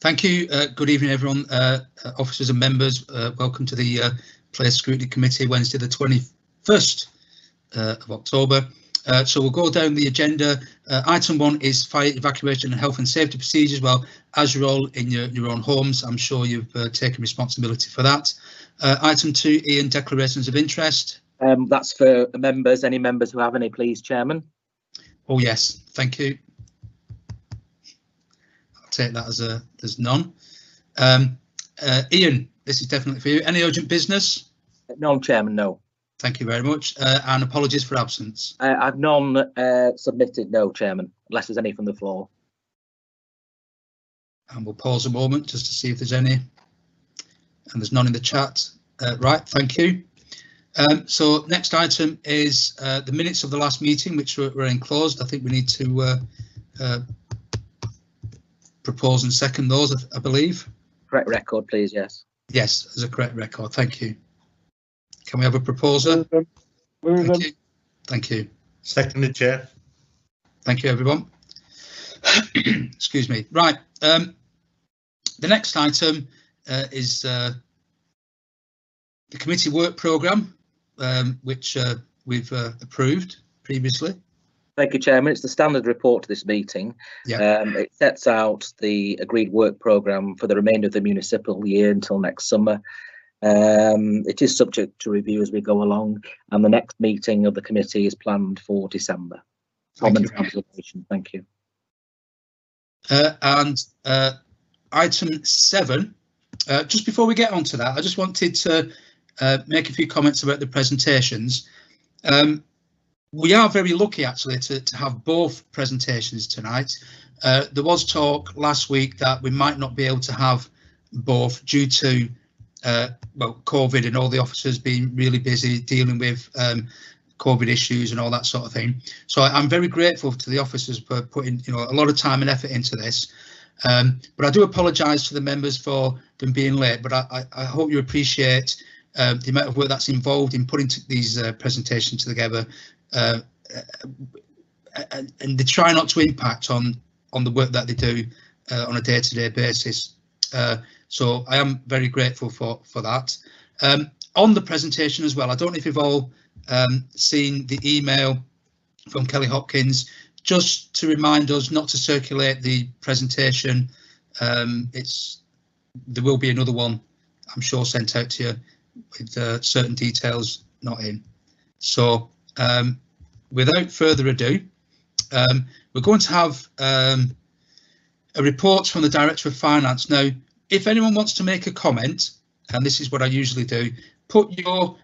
Thank you. Good evening, everyone. Officers and members, welcome to the Place Scrutiny Committee, Wednesday the 21st of October. So we'll go down the agenda. Item 1 is fire evacuation and health and safety procedures. Well, as you're all in your own homes, I'm sure you've taken responsibility for that. Item 2, Ian, declarations of interest. That's for members. Any members who have any, please, Chairman. Oh yes, thank you. I'll take that as there's none. Ian, this is definitely for you. Any urgent business? No, Chairman, no. Thank you very much. And apologies for absence. I've none submitted, no, Chairman, unless there's any from the floor. And we'll pause a moment just to see if there's any. And there's none in the chat. Right, thank you. So next item is the minutes of the last meeting, which were enclosed. I think we need to propose and second those, I believe. Correct record, please, yes. Yes, as a correct record. Thank you. Can we have a proposer? Thank you. Thank you. Seconded, Chair. Thank you, everyone. Excuse me. Right. The next item is the committee work programme, which we've approved previously. Thank you, Chairman. It's the standard report to this meeting. Yeah. It sets out the agreed work programme for the remainder of the municipal year until next summer. It is subject to review as we go along, and the next meeting of the committee is planned for December. Thank you. And item 7, just before we get on to that, I just wanted to make a few comments about the presentations. We are very lucky actually to have both presentations tonight. There was talk last week that we might not be able to have both due to well, COVID and all the officers being really busy dealing with COVID issues and all that sort of thing. So I'm very grateful to the officers for putting a lot of time and effort into this. But I do apologise to the members for them being late, but I hope you appreciate the amount of work that's involved in putting these presentations together, and they try not to impact on the work that they do on a day-to-day basis. So I am very grateful for that. On the presentation as well, I don't know if you've all seen the email from Kelly Hopkins, just to remind us not to circulate the presentation. There will be another one, I'm sure, sent out to you with certain details not in. So without further ado, we're going to have a report from the Director of Finance. Now, if anyone wants to make a comment, and this is what I usually do, put your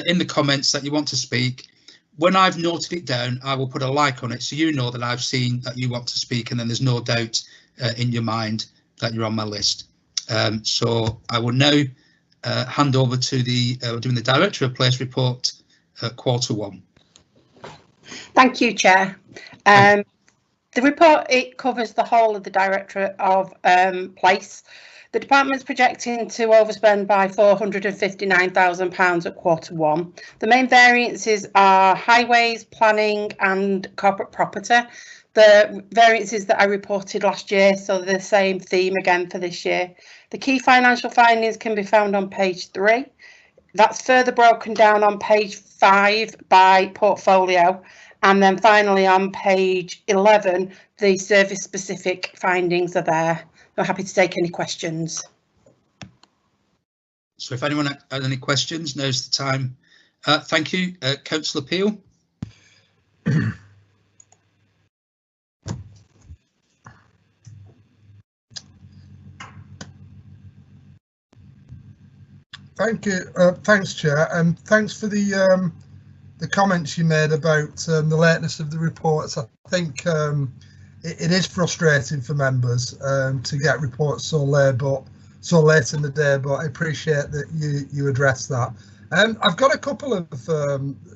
in the comments that you want to speak. When I've noted it down, I will put a like on it so you know that I've seen that you want to speak, and then there's no doubt in your mind that you're on my list. So I will now hand over to doing the Director of Place report, Q1. Thank you, Chair. The report, it covers the whole of the Directorate of Place. The department's projecting to overspend by £459,000 at Q1. The main variances are highways, planning and corporate property. The variances that I reported last year, so the same theme again for this year. The key financial findings can be found on page 3. That's further broken down on page 5 by portfolio. And then finally on page 11, the service specific findings are there. I'm happy to take any questions. So if anyone has any questions, now's the time. Thank you. Councillor Peel. Thank you. Thanks, Chair, and thanks for the comments you made about the lateness of the reports. I think it is frustrating for members to get reports so late in the day, but I appreciate that you address that. I've got a couple of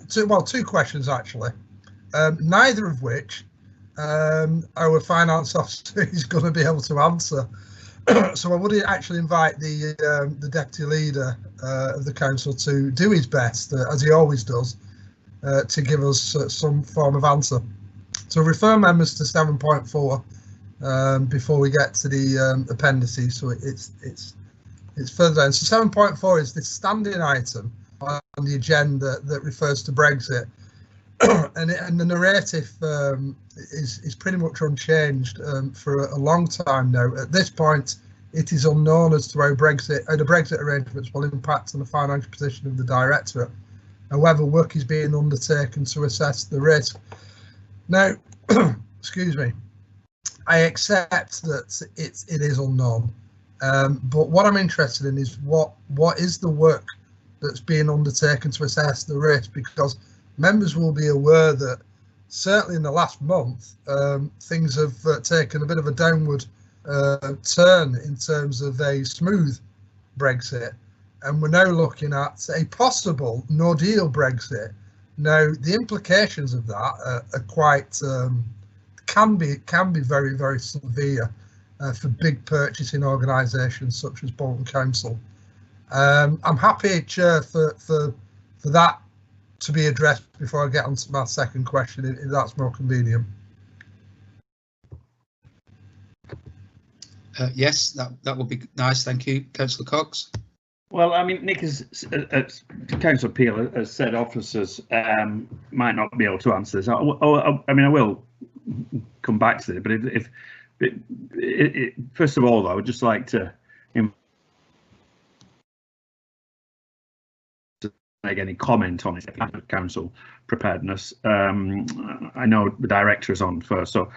two questions actually, neither of which our finance officer is going to be able to answer. So I would actually invite the deputy leader of the council to do his best, as he always does, to give us some form of answer. So refer members to 7.4 before we get to the appendices. So it's further down. So 7.4 is this standing item on the agenda that refers to Brexit, and the narrative is pretty much unchanged for a long time now. At this point, it is unknown as to how the Brexit arrangements will impact on the financial position of the Directorate, and whether work is being undertaken to assess the risk. Now, excuse me, I accept that it is unknown, but what I'm interested in is what is the work that's being undertaken to assess the risk, because members will be aware that certainly in the last month things have taken a bit of a downward turn in terms of a smooth Brexit, and we're now looking at a possible no deal Brexit. Now the implications of that are quite can be very, very severe for big purchasing organisations such as Bolton Council. I'm happy, Chair, for that to be addressed before I get on to my second question, if that's more convenient. Yes, that would be nice. Thank you, Councillor Cox. Well, I mean, Nick Councillor Peel has said officers might not be able to answer this. I mean, I will come back to it, but first of all, though, I would just like to make any comment on it. Council preparedness. I know the director is on first, so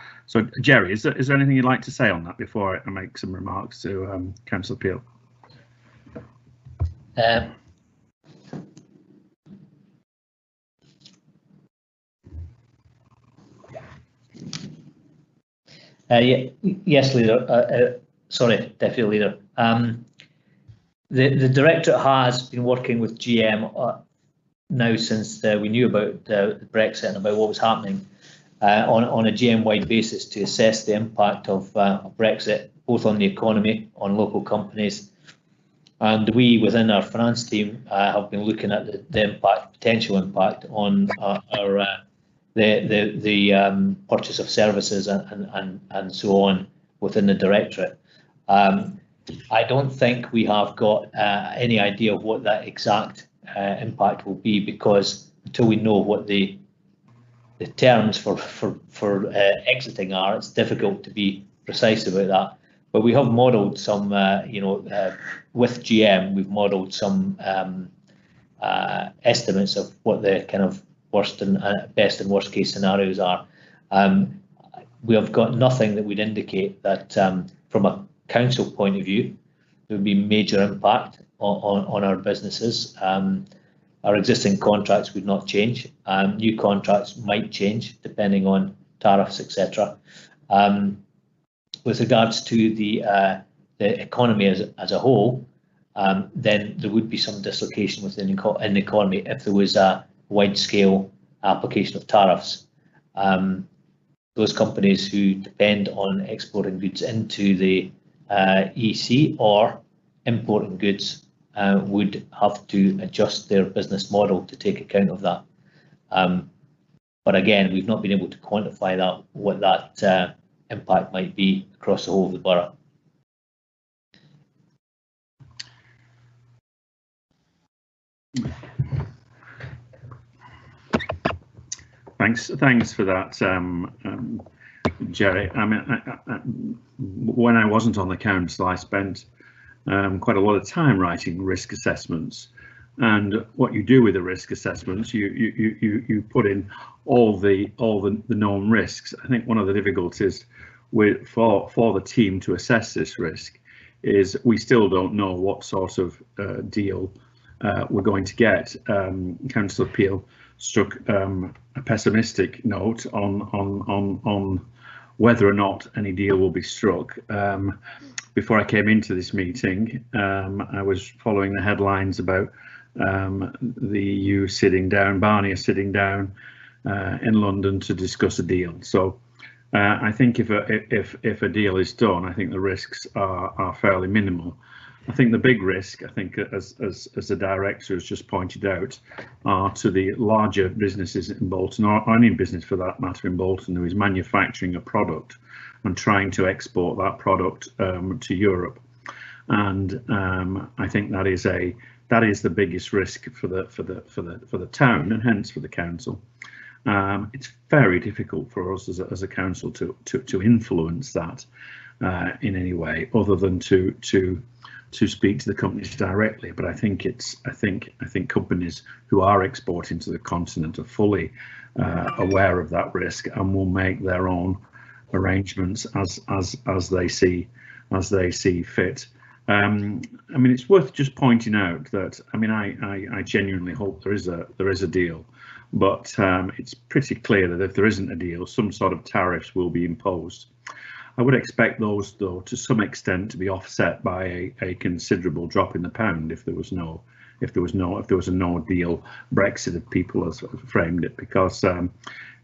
Jerry, is there anything you'd like to say on that before I make some remarks to Councillor Peel? Yes, Leader. Sorry, Deputy Leader. The Directorate has been working with GM now since we knew about Brexit and about what was happening on a GM-wide basis to assess the impact of Brexit, both on the economy, on local companies, and we within our finance team have been looking at the potential impact on the purchase of services and so on within the Directorate. I don't think we have got any idea of what that exact impact will be, because until we know what the terms for exiting are, it's difficult to be precise about that. But we have modelled some, with GM, we've modelled some estimates of what the kind of worst and best and worst case scenarios are. We have got nothing that would indicate that from a council point of view there would be major impact on our businesses. Our existing contracts would not change. New contracts might change depending on tariffs, etc. With regards to the economy as a whole, then there would be some dislocation within in the economy if there was a wide-scale application of tariffs. Those companies who depend on exporting goods into the EC or importing goods would have to adjust their business model to take account of that. But again, we've not been able to quantify that, what that impact might be across the whole of the borough. Thanks for that, Jerry. I mean, when I wasn't on the council, I spent quite a lot of time writing risk assessments. And what you do with the risk assessments, you put in all the known risks. I think one of the difficulties for the team to assess this risk is we still don't know what sort of deal we're going to get. Councillor Peel struck a pessimistic note on whether or not any deal will be struck. Before I came into this meeting, I was following the headlines about the EU sitting down, Barnier sitting down in London to discuss a deal. So I think if a deal is done, I think the risks are fairly minimal. I think the big risk, I think, as the director has just pointed out, are to the larger businesses in Bolton, or any business for that matter in Bolton, who is manufacturing a product and trying to export that product to Europe. And I think that is the biggest risk for the town, and hence for the council. It's very difficult for us as a council to influence that in any way, other than to speak to the companies directly. But I think companies who are exporting to the continent are fully aware of that risk and will make their own arrangements as they see fit. I mean, it's worth just pointing out that, I mean, I genuinely hope there is a deal, but it's pretty clear that if there isn't a deal, some sort of tariffs will be imposed. I would expect those, though, to some extent to be offset by a considerable drop in the pound if there was a no deal Brexit, if people have framed it, because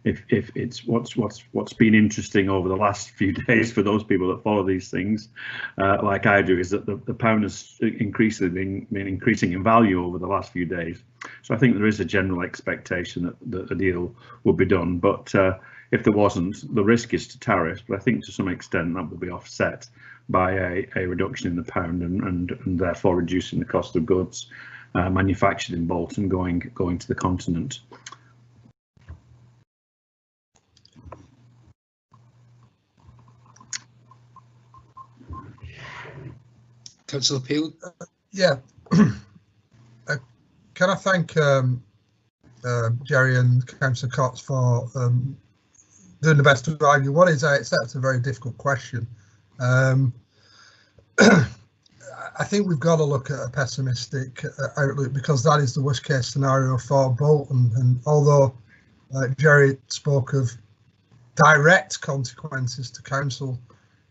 if it's what's been interesting over the last few days for those people that follow these things, like I do, is that the pound has increasingly been increasing in value over the last few days. So I think there is a general expectation that a deal will be done, but if there wasn't, the risk is to tariffs, but I think to some extent that will be offset by a reduction in the pound and therefore reducing the cost of goods manufactured in Bolton going to the continent. Councillor Peel. Yeah. Can I thank Jerry and Councillor Cox for doing the best to argue what is, I accept, a very difficult question. I think we've got to look at a pessimistic outlook, because that is the worst case scenario for Bolton. And although Jerry spoke of direct consequences to council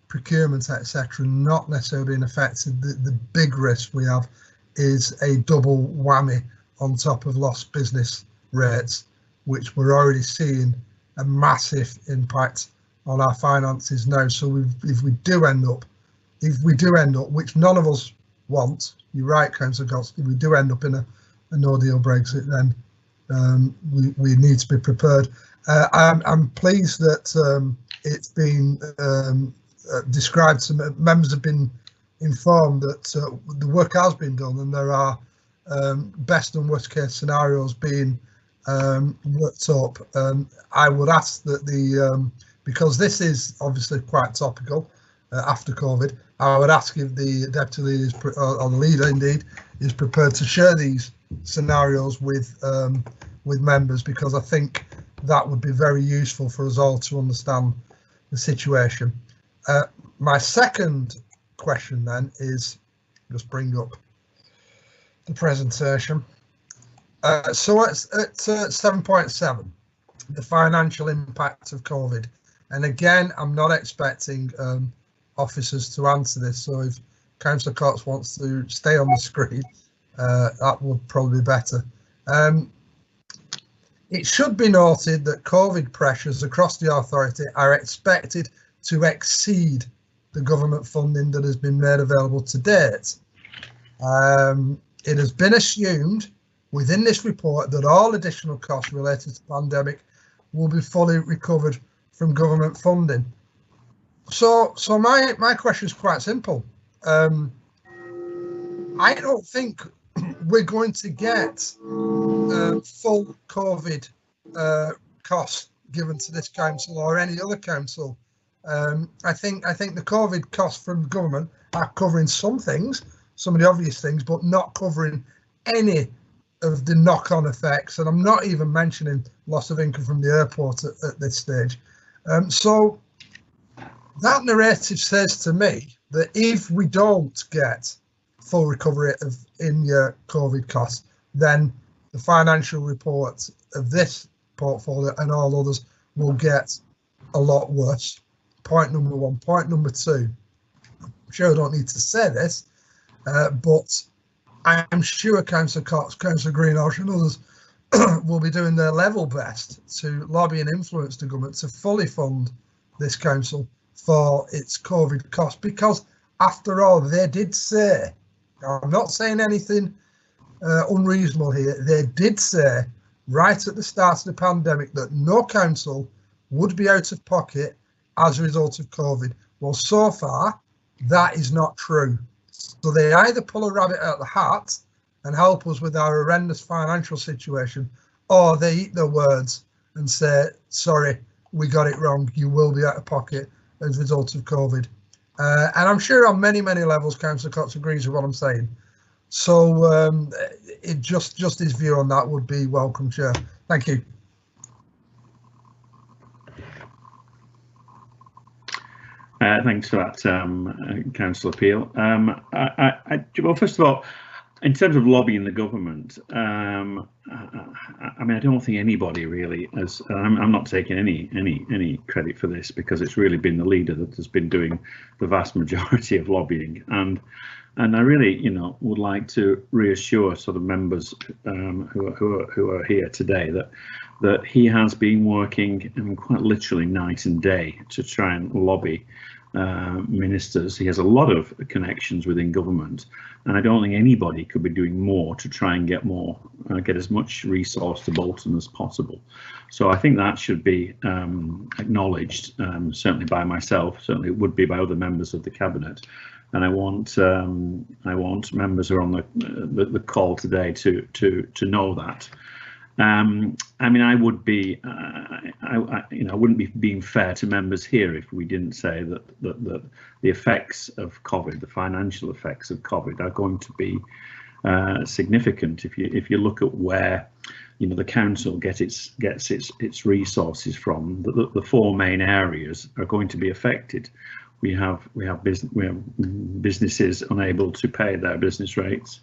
procurement, etc., not necessarily being affected, the big risk we have is a double whammy on top of lost business rates, which we're already seeing a massive impact on our finances now. So if we do end up, which none of us want, you're right, Councillor Goss, if we do end up in a no deal Brexit, then we need to be prepared. I'm pleased that it's been described, some members have been informed that the work has been done, and there are best and worst case scenarios being worked up. I would ask that because this is obviously quite topical after COVID, I would ask if the deputy leader or the leader indeed is prepared to share these scenarios with members, because I think that would be very useful for us all to understand the situation. My second question then is, just bring up the presentation. So it's at 7.7, the financial impact of COVID. And again, I'm not expecting officers to answer this. So if Councillor Cox wants to stay on the screen, that would probably be better. It should be noted that COVID pressures across the authority are expected to exceed the government funding that has been made available to date. It has been assumed within this report that all additional costs related to the pandemic will be fully recovered from government funding. So my question is quite simple. I don't think we're going to get full COVID costs given to this council or any other council. I think the COVID costs from government are covering some things, some of the obvious things, but not covering any of the knock-on effects. And I'm not even mentioning loss of income from the airport at this stage. So that narrative says to me that if we don't get full recovery of in-year COVID costs, then the financial report of this portfolio and all others will get a lot worse. Point number one. Point number two, I'm sure I don't need to say this, but I'm sure Councillor Cox, Councillor Greenhalgh and others will be doing their level best to lobby and influence the government to fully fund this council for its COVID costs, because after all, they did say I'm not saying anything unreasonable here. They did say right at the start of the pandemic that no council would be out of pocket as a result of COVID. Well, so far, that is not true. So they either pull a rabbit out of the hat and help us with our horrendous financial situation, or they eat their words and say, sorry, we got it wrong. You will be out of pocket as a result of COVID. And I'm sure on many, many levels, Councillor Cox agrees with what I'm saying. So it just his view on that would be welcome, Chair. Thank you. Thanks for that, Councillor Peel. Well, first of all, in terms of lobbying the government, I mean, I don't think anybody really has. I'm not taking any credit for this, because it's really been the leader that has been doing the vast majority of lobbying, and I really, you know, would like to reassure sort of members who are here today that he has been working, I mean, quite literally night and day to try and lobby ministers. He has a lot of connections within government, and I don't think anybody could be doing more to try and get as much resource to Bolton as possible. So I think that should be acknowledged, certainly by myself. Certainly it would be by other members of the cabinet, and I want members who are on the call today to know that. I mean, I would be, you know, I wouldn't be being fair to members here if we didn't say that the effects of COVID, the financial effects of COVID, are going to be significant. If you look at where, you know, the council gets its resources from, the four main areas are going to be affected. We have businesses unable to pay their business rates.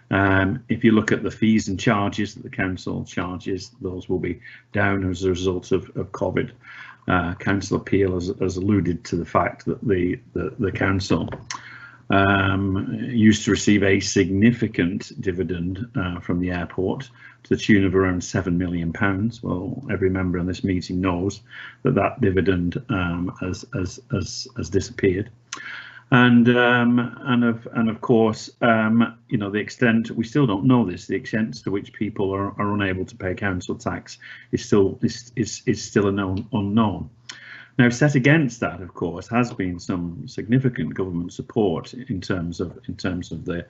If you look at the fees and charges that the council charges, those will be down as a result of COVID. Councillor Peel has alluded to the fact that the council used to receive a significant dividend from the airport to the tune of around £7 million. Well, every member on this meeting knows that dividend has disappeared. And of course, you know, the extent, we still don't know this, the extent to which people are unable to pay council tax is still an unknown. Now, set against that, of course, has been some significant government support in terms of the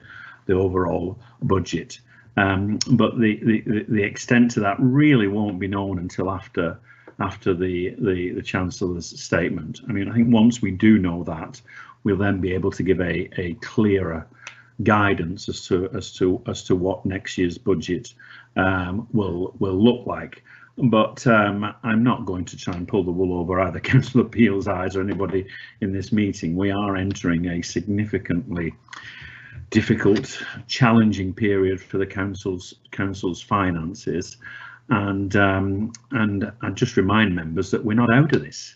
overall budget, but the extent to that really won't be known until after the Chancellor's statement. I mean, I think once we do know that, we'll then be able to give a clearer guidance as to what next year's budget will look like. But I'm not going to try and pull the wool over either Councillor Peel's eyes or anybody in this meeting. We are entering a significantly difficult, challenging period for the council's finances, and I just remind members that we're not out of this.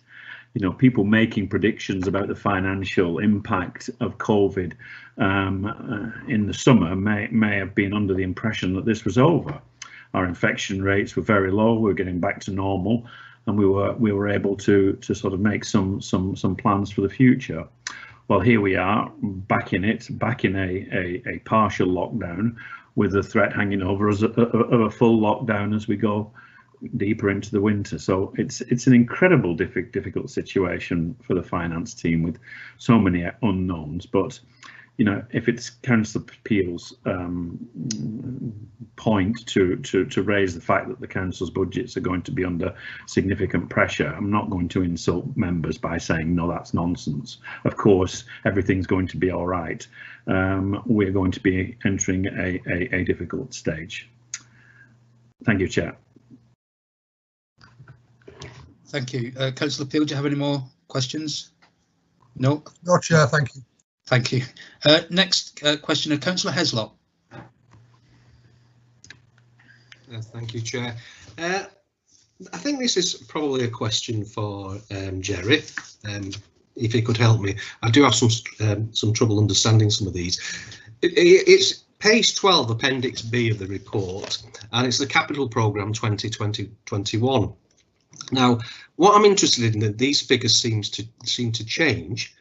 You know, people making predictions about the financial impact of COVID in the summer may have been under the impression that this was over. Our infection rates were very low. We were getting back to normal, and we were able to sort of make some plans for the future. Well, here we are, back in a partial lockdown, with the threat hanging over us of a full lockdown as we go deeper into the winter. So it's an incredible difficult situation for the finance team with so many unknowns. But you know, if it's Councillor Peel's point to raise the fact that the council's budgets are going to be under significant pressure, I'm not going to insult members by saying no, that's nonsense. Of course, everything's going to be all right. We're going to be entering a difficult stage. Thank you, Chair. Thank you. Councillor Peel, do you have any more questions? No? No, Chair, thank you. Thank you. Next questioner, Councillor Heslop. Thank you, Chair. I think this is probably a question for Jerry, if he could help me. I do have some trouble understanding some of these. It's page 12, Appendix B of the report, and it's the Capital Programme 2020-21. Now, what I'm interested in, that these figures seem to change,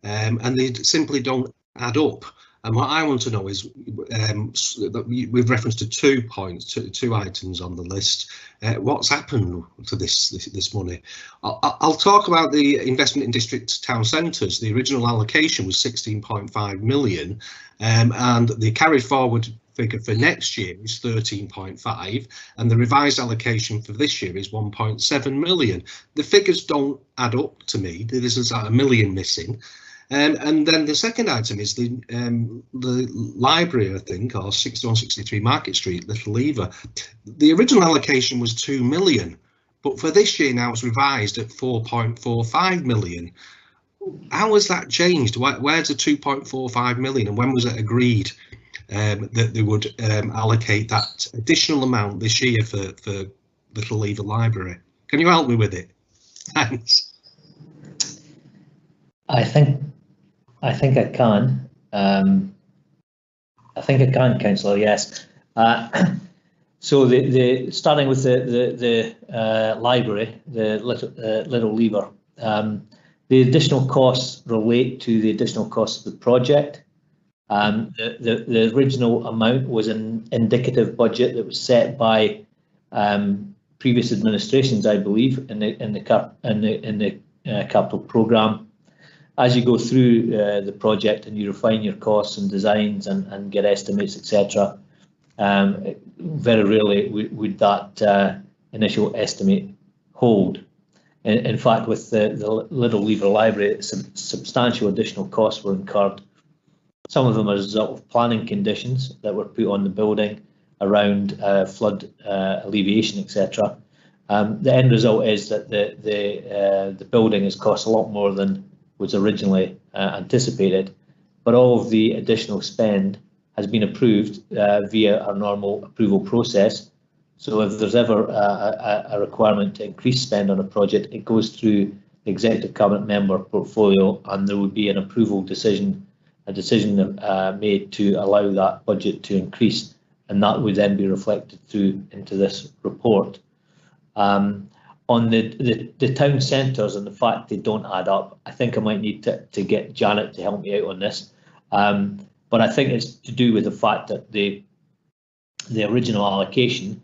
and they simply don't add up. And what I want to know is, with reference to 2 points, two items on the list, what's happened to this money? I'll talk about the investment in district town centres. The original allocation was 16.5 million, and the carried forward figure for next year is 13.5, and the revised allocation for this year is 1.7 million. The figures don't add up to me. There's a million missing. And then the second item is the library, I think, or 6163 Market Street, Little Lever. The original allocation was 2 million, but for this year now it's revised at 4.45 million. How has that changed? Where's the 2.45 million, and when was it agreed that they would allocate that additional amount this year for Little Lever Library? Can you help me with it? Thanks. I think I can. I think I can, Councillor. Yes. So the starting with the library, the Little Lever, the additional costs relate to the additional costs of the project. The original amount was an indicative budget that was set by previous administrations, I believe, in the capital programme. As you go through the project and you refine your costs and designs and get estimates, etc., very rarely would that initial estimate hold. In fact, with the Little Lever Library, substantial additional costs were incurred. Some of them as a result of planning conditions that were put on the building around flood alleviation, etc. The end result is that the building has cost a lot more than was originally anticipated, but all of the additional spend has been approved via our normal approval process. So if there's ever a requirement to increase spend on a project, it goes through the executive cabinet member portfolio, and there would be an approval decision, made to allow that budget to increase, and that would then be reflected through into this report. On the town centres and the fact they don't add up, I think I might need to get Janet to help me out on this. But I think it's to do with the fact that the original allocation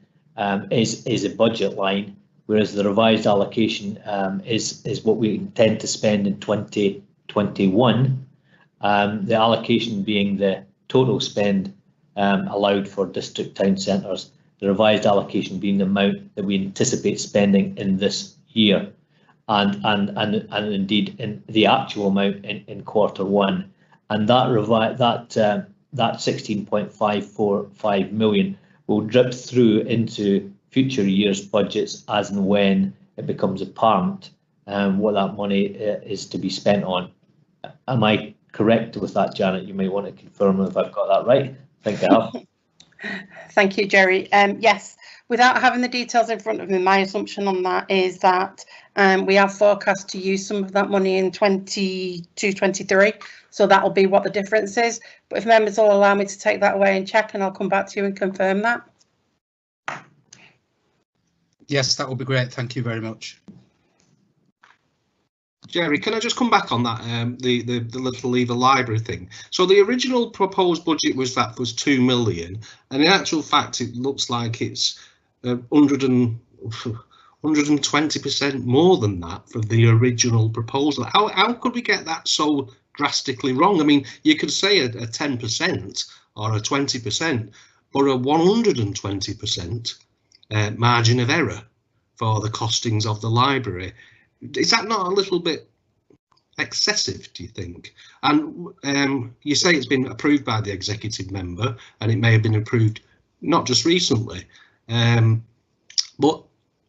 is a budget line, whereas the revised allocation is what we intend to spend in 2021. The allocation being the total spend allowed for district town centres, the revised allocation being the amount that we anticipate spending in this year, and indeed in the actual amount in Q1, and that 16.545 million will drip through into future years' budgets as and when it becomes apparent what that money is to be spent on. Am I correct with that, Janet? You may want to confirm if I've got that right. I think I have. Thank you, Jerry. Yes, without having the details in front of me, my assumption on that is that we have forecast to use some of that money in 22-23, so that will be what the difference is. But if members will allow me to take that away and check, and I'll come back to you and confirm that. Yes, that would be great. Thank you very much. Jerry, can I just come back on that, the Little Lever Library thing? So the original proposed budget was 2 million, and in actual fact it looks like it's 120% more than that for the original proposal. How could we get that so drastically wrong? I mean, you could say a 10% or a 20%, but a 120% margin of error for the costings of the library. Is that not a little bit excessive, do you think? And you say it's been approved by the executive member, and it may have been approved not just recently, but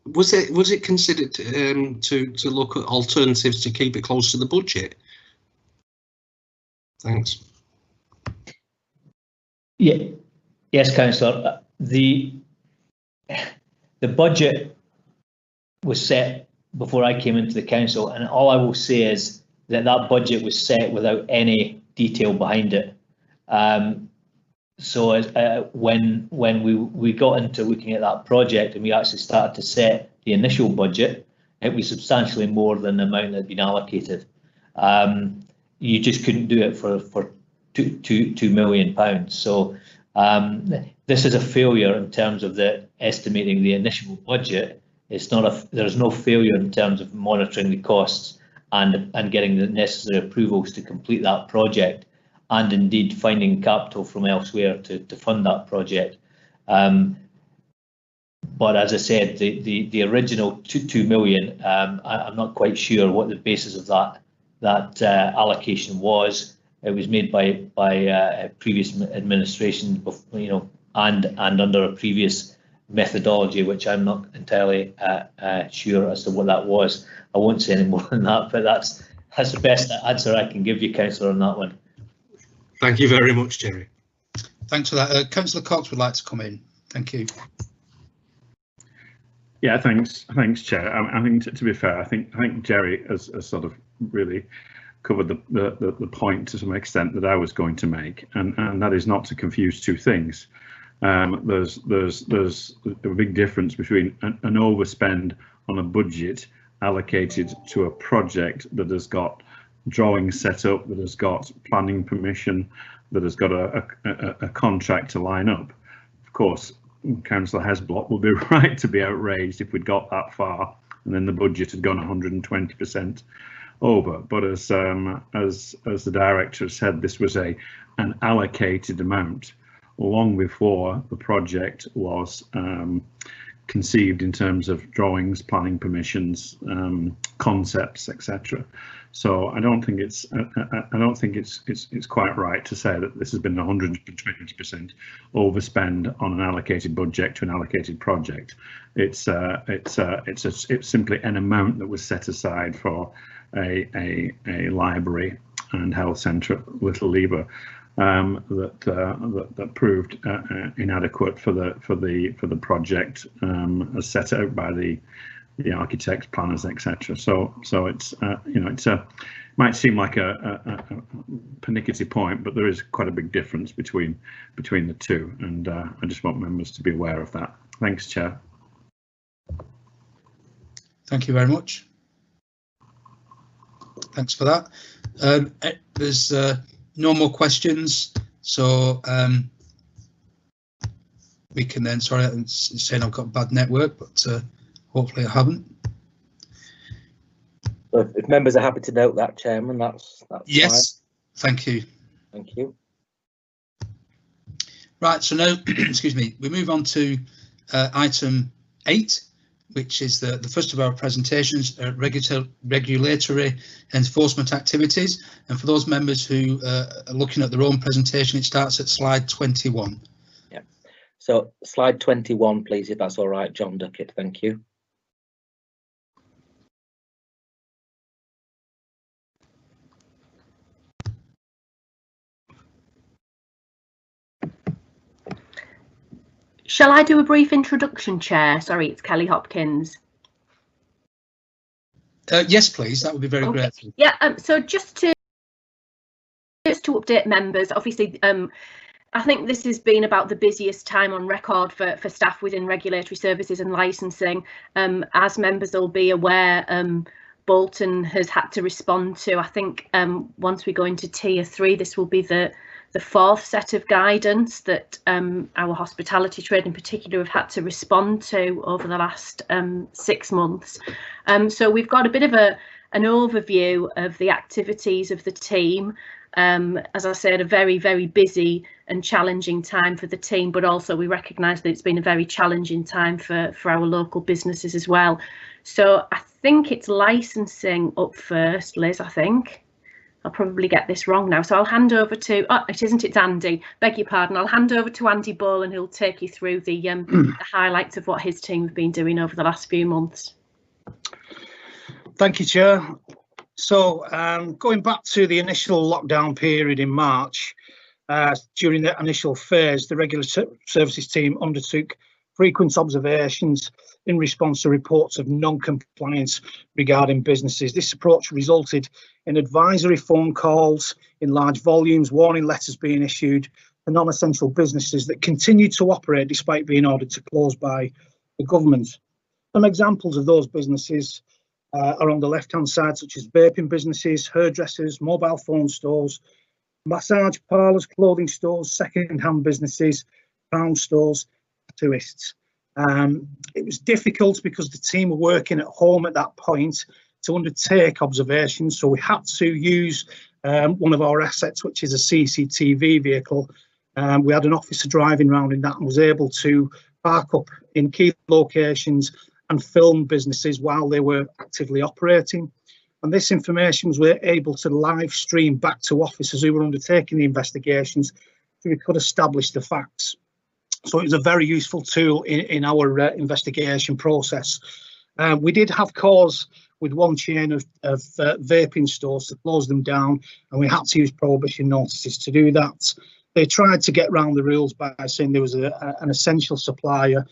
was it considered to look at alternatives to keep it close to the budget? Thanks. Yeah. Yes, Councillor. The budget was set before I came into the council, and all I will say is that budget was set without any detail behind it. So when we got into looking at that project and we actually started to set the initial budget, it was substantially more than the amount that had been allocated. You just couldn't do it for £2 million. So this is a failure in terms of the estimating the initial budget. It's not there's no failure in terms of monitoring the costs and getting the necessary approvals to complete that project, and indeed finding capital from elsewhere to fund that project. But as I said, the original 2 million, I'm not quite sure what the basis of that allocation was. It was made by a previous administration, you know, and under a previous methodology, which I'm not entirely sure as to what that was. I won't say any more than that, but that's the best answer I can give you, Councillor, on that one. Thank you very much, Jerry. Thanks for that. Councillor Cox would like to come in. Thank you. Yeah, thanks, Chair. I think to be fair, I think Jerry has sort of really covered the point to some extent that I was going to make, and that is not to confuse two things. There's a big difference between an overspend on a budget allocated to a project that has got drawings set up, that has got planning permission, that has got a contract to line up. Of course, Councillor Hesblock would be right to be outraged if we'd got that far and then the budget had gone 120% over. But as the director said, this was an allocated amount long before the project was conceived in terms of drawings, planning permissions, concepts, etc. So I don't think it's quite right to say that this has been 120% overspend on an allocated budget to an allocated project. It's simply an amount that was set aside for a library and health centre at Little Lever that proved inadequate for the project as set out by the architects, planners, etc. So it's might seem like a pernickety point, but there is quite a big difference between the two, and I just want members to be aware of that. Thanks, Chair. Thank you very much. Thanks for that. There's no more questions, so we can then, sorry, I'm saying I've got bad network, but hopefully I haven't. So if members are happy to note that, Chairman, that's yes, fine. Thank you. Thank you. Right, so now, excuse me, we move on to item 8, which is the first of our presentations, regulatory enforcement activities. And for those members who are looking at their own presentation, it starts at slide 21. Yeah, so slide 21, please, if that's all right, John Duckett, thank you. Shall I do a brief introduction, Chair? Sorry, it's Kelly Hopkins. Yes, please. That would be very great. Yeah. So just to update members, obviously, I think this has been about the busiest time on record for staff within regulatory services and licensing. As members will be aware, Bolton has had to respond to. I think once we go into Tier 3, this will be the fourth set of guidance that our hospitality trade in particular have had to respond to over the last 6 months. So we've got a bit of an overview of the activities of the team. As I said, a very, very busy and challenging time for the team, but also we recognise that it's been a very challenging time for our local businesses as well. So I think it's licensing up first, Liz, I think. I'll probably get this wrong now, so I'll hand over to, oh, it isn't, it's Andy, beg your pardon. I'll hand over to Andy Bolton, who'll take you through the highlights of what his team have been doing over the last few months. Thank you, Chair. So going back to the initial lockdown period in March, during the initial phase, the regulatory services team undertook frequent observations in response to reports of non-compliance regarding businesses. This approach resulted in advisory phone calls in large volumes, warning letters being issued for non-essential businesses that continued to operate despite being ordered to close by the government. Some examples of those businesses are on the left-hand side, such as vaping businesses, hairdressers, mobile phone stores, massage parlours, clothing stores, second-hand businesses, pound stores, tattooists. It was difficult because the team were working at home at that point to undertake observations, so we had to use one of our assets, which is a CCTV vehicle. We had an officer driving around in that and was able to park up in key locations and film businesses while they were actively operating. And this information was able to live stream back to officers who were undertaking the investigations so we could establish the facts. So it was a very useful tool in our investigation process. We did have cause with one chain of vaping stores to close them down, and we had to use prohibition notices to do that. They tried to get around the rules by saying there was an essential supplier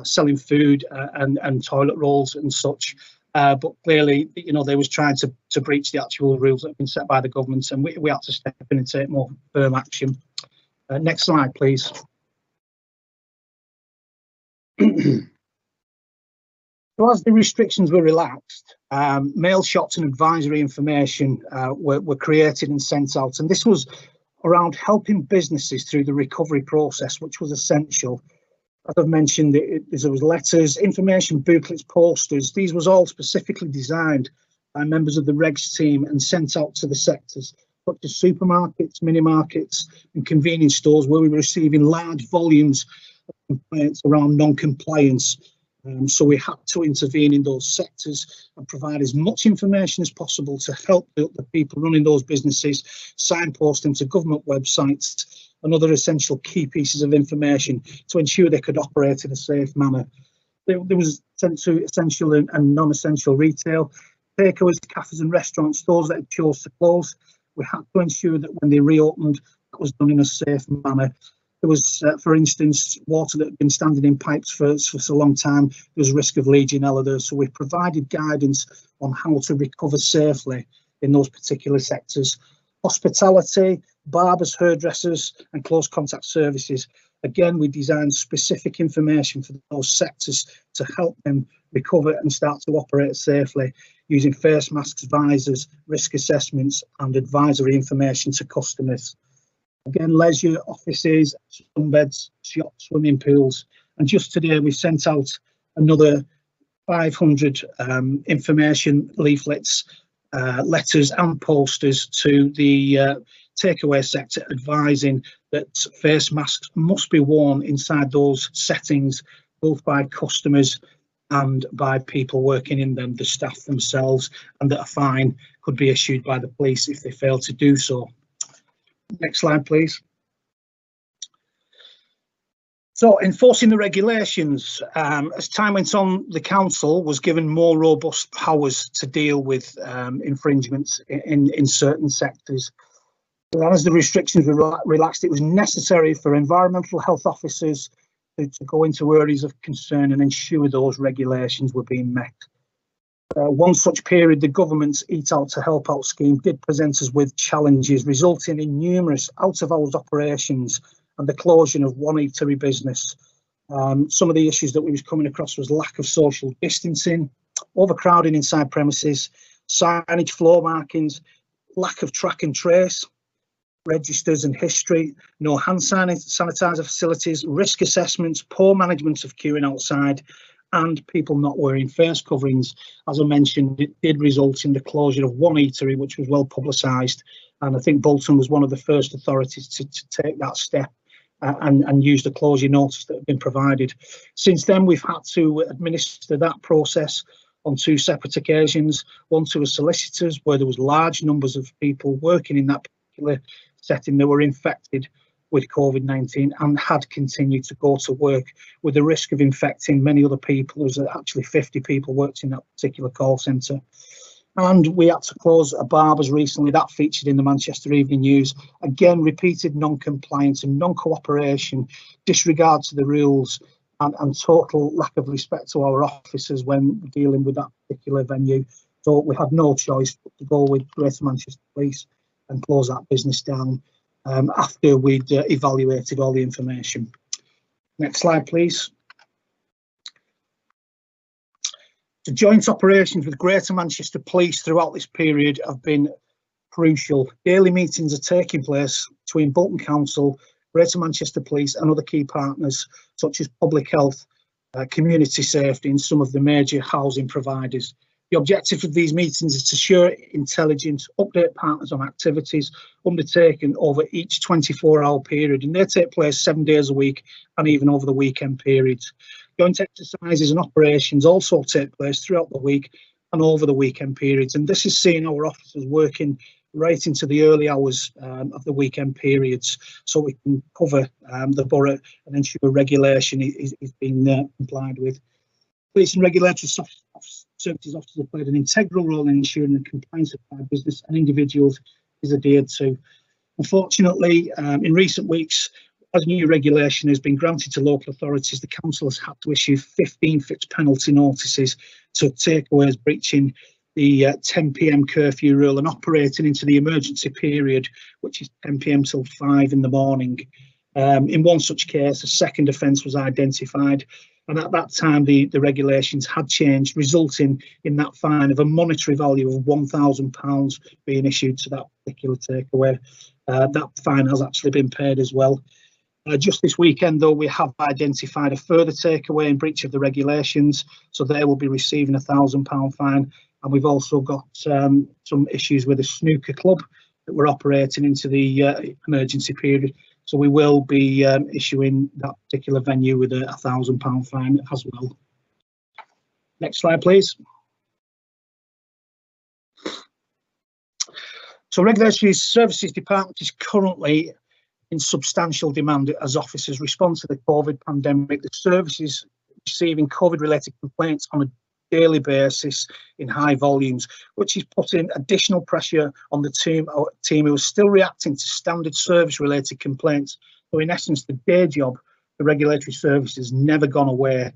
selling food and toilet rolls and such. But clearly, you know, they was trying to breach the actual rules that have been set by the government, and we had to step in and take more firm action. Next slide, please. So as the restrictions were relaxed, mail shots and advisory information were created and sent out, and this was around helping businesses through the recovery process, which was essential. As I've mentioned, there was letters, information booklets, posters. These was all specifically designed by members of the regs team and sent out to the sectors, such as supermarkets, mini markets and convenience stores, where we were receiving large volumes of complaints around non-compliance. So we had to intervene in those sectors and provide as much information as possible to help the people running those businesses, signpost them to government websites and other essential key pieces of information to ensure they could operate in a safe manner. There was essential and non-essential retail, takeaways, cafes and restaurants, stores that chose to close. We had to ensure that when they reopened, it was done in a safe manner. There was, for instance, water that had been standing in pipes for so long time. There was risk of Legionella there, so we provided guidance on how to recover safely in those particular sectors. Hospitality, barbers, hairdressers and close contact services. Again, we designed specific information for those sectors to help them recover and start to operate safely using face masks, visors, risk assessments and advisory information to customers. Again, leisure, offices, sunbeds, shops, swimming pools. And just today we sent out another 500 information leaflets, letters and posters to the takeaway sector advising that face masks must be worn inside those settings, both by customers and by people working in them, the staff themselves, and that a fine could be issued by the police if they fail to do so. Next slide, please. So, enforcing the regulations. As time went on, the council was given more robust powers to deal with infringements in certain sectors. And as the restrictions were relaxed, it was necessary for environmental health officers to go into areas of concern and ensure those regulations were being met. One such period, the government's Eat Out to Help Out scheme did present us with challenges, resulting in numerous out-of-hours operations and the closure of one eatery business. Some of the issues that we was coming across was lack of social distancing, overcrowding inside premises, signage, floor markings, lack of track and trace, registers and history, no hand sanitizer facilities, risk assessments, poor management of queuing outside, and people not wearing face coverings. As I mentioned, it did result in the closure of one eatery, which was well publicised. And I think Bolton was one of the first authorities to take that step and use the closure notice that had been provided. Since then, we've had to administer that process on two separate occasions, one to a solicitors where there was large numbers of people working in that particular setting that were infected with COVID-19 and had continued to go to work with the risk of infecting many other people. There was actually 50 people worked in that particular call centre. And we had to close a barber's recently. That featured in the Manchester Evening News. Again, repeated non-compliance and non-cooperation, disregard to the rules and total lack of respect to our officers when dealing with that particular venue. So we had no choice but to go with Greater Manchester Police and close that business down after we'd evaluated all the information. Next slide, please. The joint operations with Greater Manchester Police throughout this period have been crucial. Daily meetings are taking place between Bolton Council, Greater Manchester Police and other key partners such as public health, community safety and some of the major housing providers. The objective of these meetings is to share intelligence, update partners on activities undertaken over each 24-hour period, and they take place 7 days a week and even over the weekend periods. Joint exercises and operations also take place throughout the week and over the weekend periods, and this is seeing our officers working right into the early hours of the weekend periods, so we can cover the borough and ensure regulation is being complied with. Police and regulatory services officers have played an integral role in ensuring the compliance of our business and individuals is adhered to. Unfortunately, in recent weeks, as new regulation has been granted to local authorities, the council has had to issue 15 fixed penalty notices to takeaways breaching the 10 PM curfew rule and operating into the emergency period, which is 10 PM till 5 in the morning. In one such case, a second offence was identified, and at that time the regulations had changed, resulting in that fine of a monetary value of £1,000 being issued to that particular takeaway. That fine has actually been paid as well. Just this weekend, though, we have identified a further takeaway in breach of the regulations, so they will be receiving a £1,000 fine. And we've also got some issues with a snooker club that we're operating into the emergency period. So we will be issuing that particular venue with a £1,000 fine as well. Next slide, please. So Regulatory Services Department is currently in substantial demand as officers respond to the COVID pandemic. The service is receiving COVID-related complaints on a daily basis in high volumes, which is putting additional pressure on the team who are still reacting to standard service-related complaints. So in essence, the day job, the regulatory service has never gone away.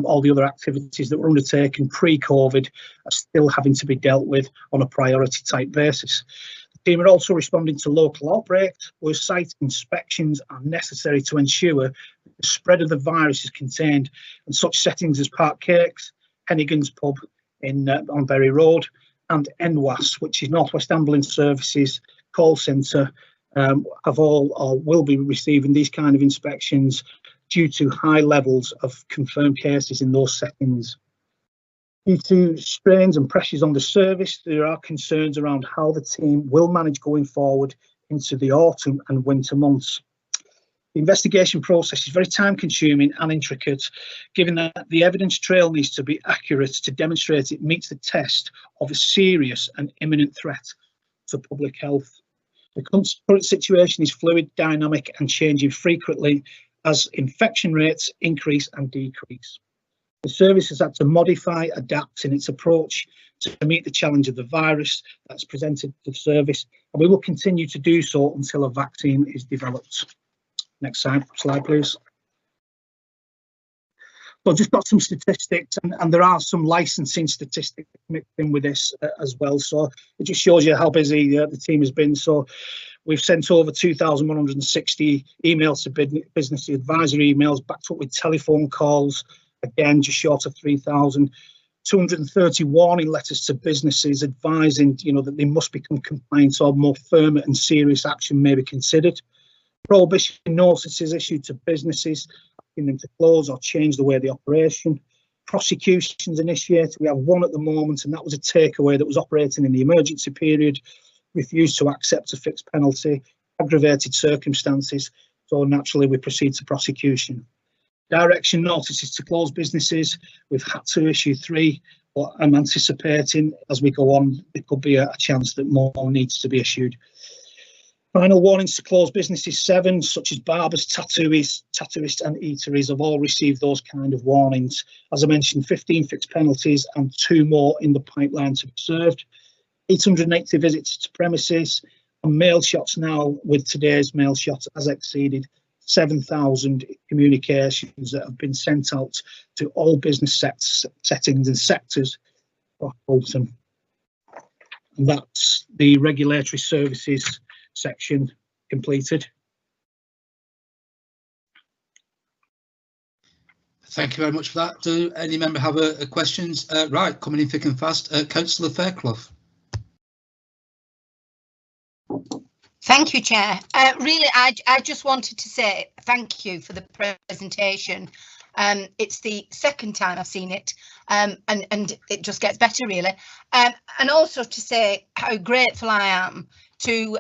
All the other activities that were undertaken pre-COVID are still having to be dealt with on a priority type basis. The team are also responding to local outbreaks where site inspections are necessary to ensure that the spread of the virus is contained, and such settings as Park Cakes, Hennigan's pub on Berry Road, and NWAS, which is North West Ambulance Services call centre, have all or will be receiving these kind of inspections due to high levels of confirmed cases in those settings. Due to strains and pressures on the service, there are concerns around how the team will manage going forward into the autumn and winter months. The investigation process is very time consuming and intricate, given that the evidence trail needs to be accurate to demonstrate it meets the test of a serious and imminent threat to public health. The current situation is fluid, dynamic and changing frequently as infection rates increase and decrease. The service has had to modify, adapt in its approach to meet the challenge of the virus that's presented to the service, and we will continue to do so until a vaccine is developed. Next slide, please. So I've just got some statistics, and there are some licensing statistics mixed in with this as well. So it just shows you how busy the team has been. So we've sent over 2,160 emails to business advisory emails, backed up with telephone calls, again, just short of 3,000. 230 warning letters to businesses advising, that they must become compliant or more firm and serious action may be considered. Prohibition notices issued to businesses, asking them to close or change the way they operation. Prosecutions initiated. We have one at the moment, and that was a takeaway that was operating in the emergency period, refused to accept a fixed penalty, aggravated circumstances. So naturally, we proceed to prosecution. Direction notices to close businesses. We've had to issue 3, but I'm anticipating as we go on, there could be a chance that more needs to be issued. Final warnings to close businesses, 7, such as barbers, tattooists and eateries have all received those kind of warnings. As I mentioned, 15 fixed penalties and 2 more in the pipeline to be served. 880 visits to premises, and mail shots now, with today's mail shots, has exceeded 7,000 communications that have been sent out to all business settings and sectors across Bolton. And that's the regulatory services section completed. Thank you very much for that. Do any member have a questions? Right, coming in thick and fast, Councillor Fairclough. Thank you, Chair. Really, I just wanted to say thank you for the presentation. It's the second time I've seen it, and it just gets better, really. And also to say how grateful I am to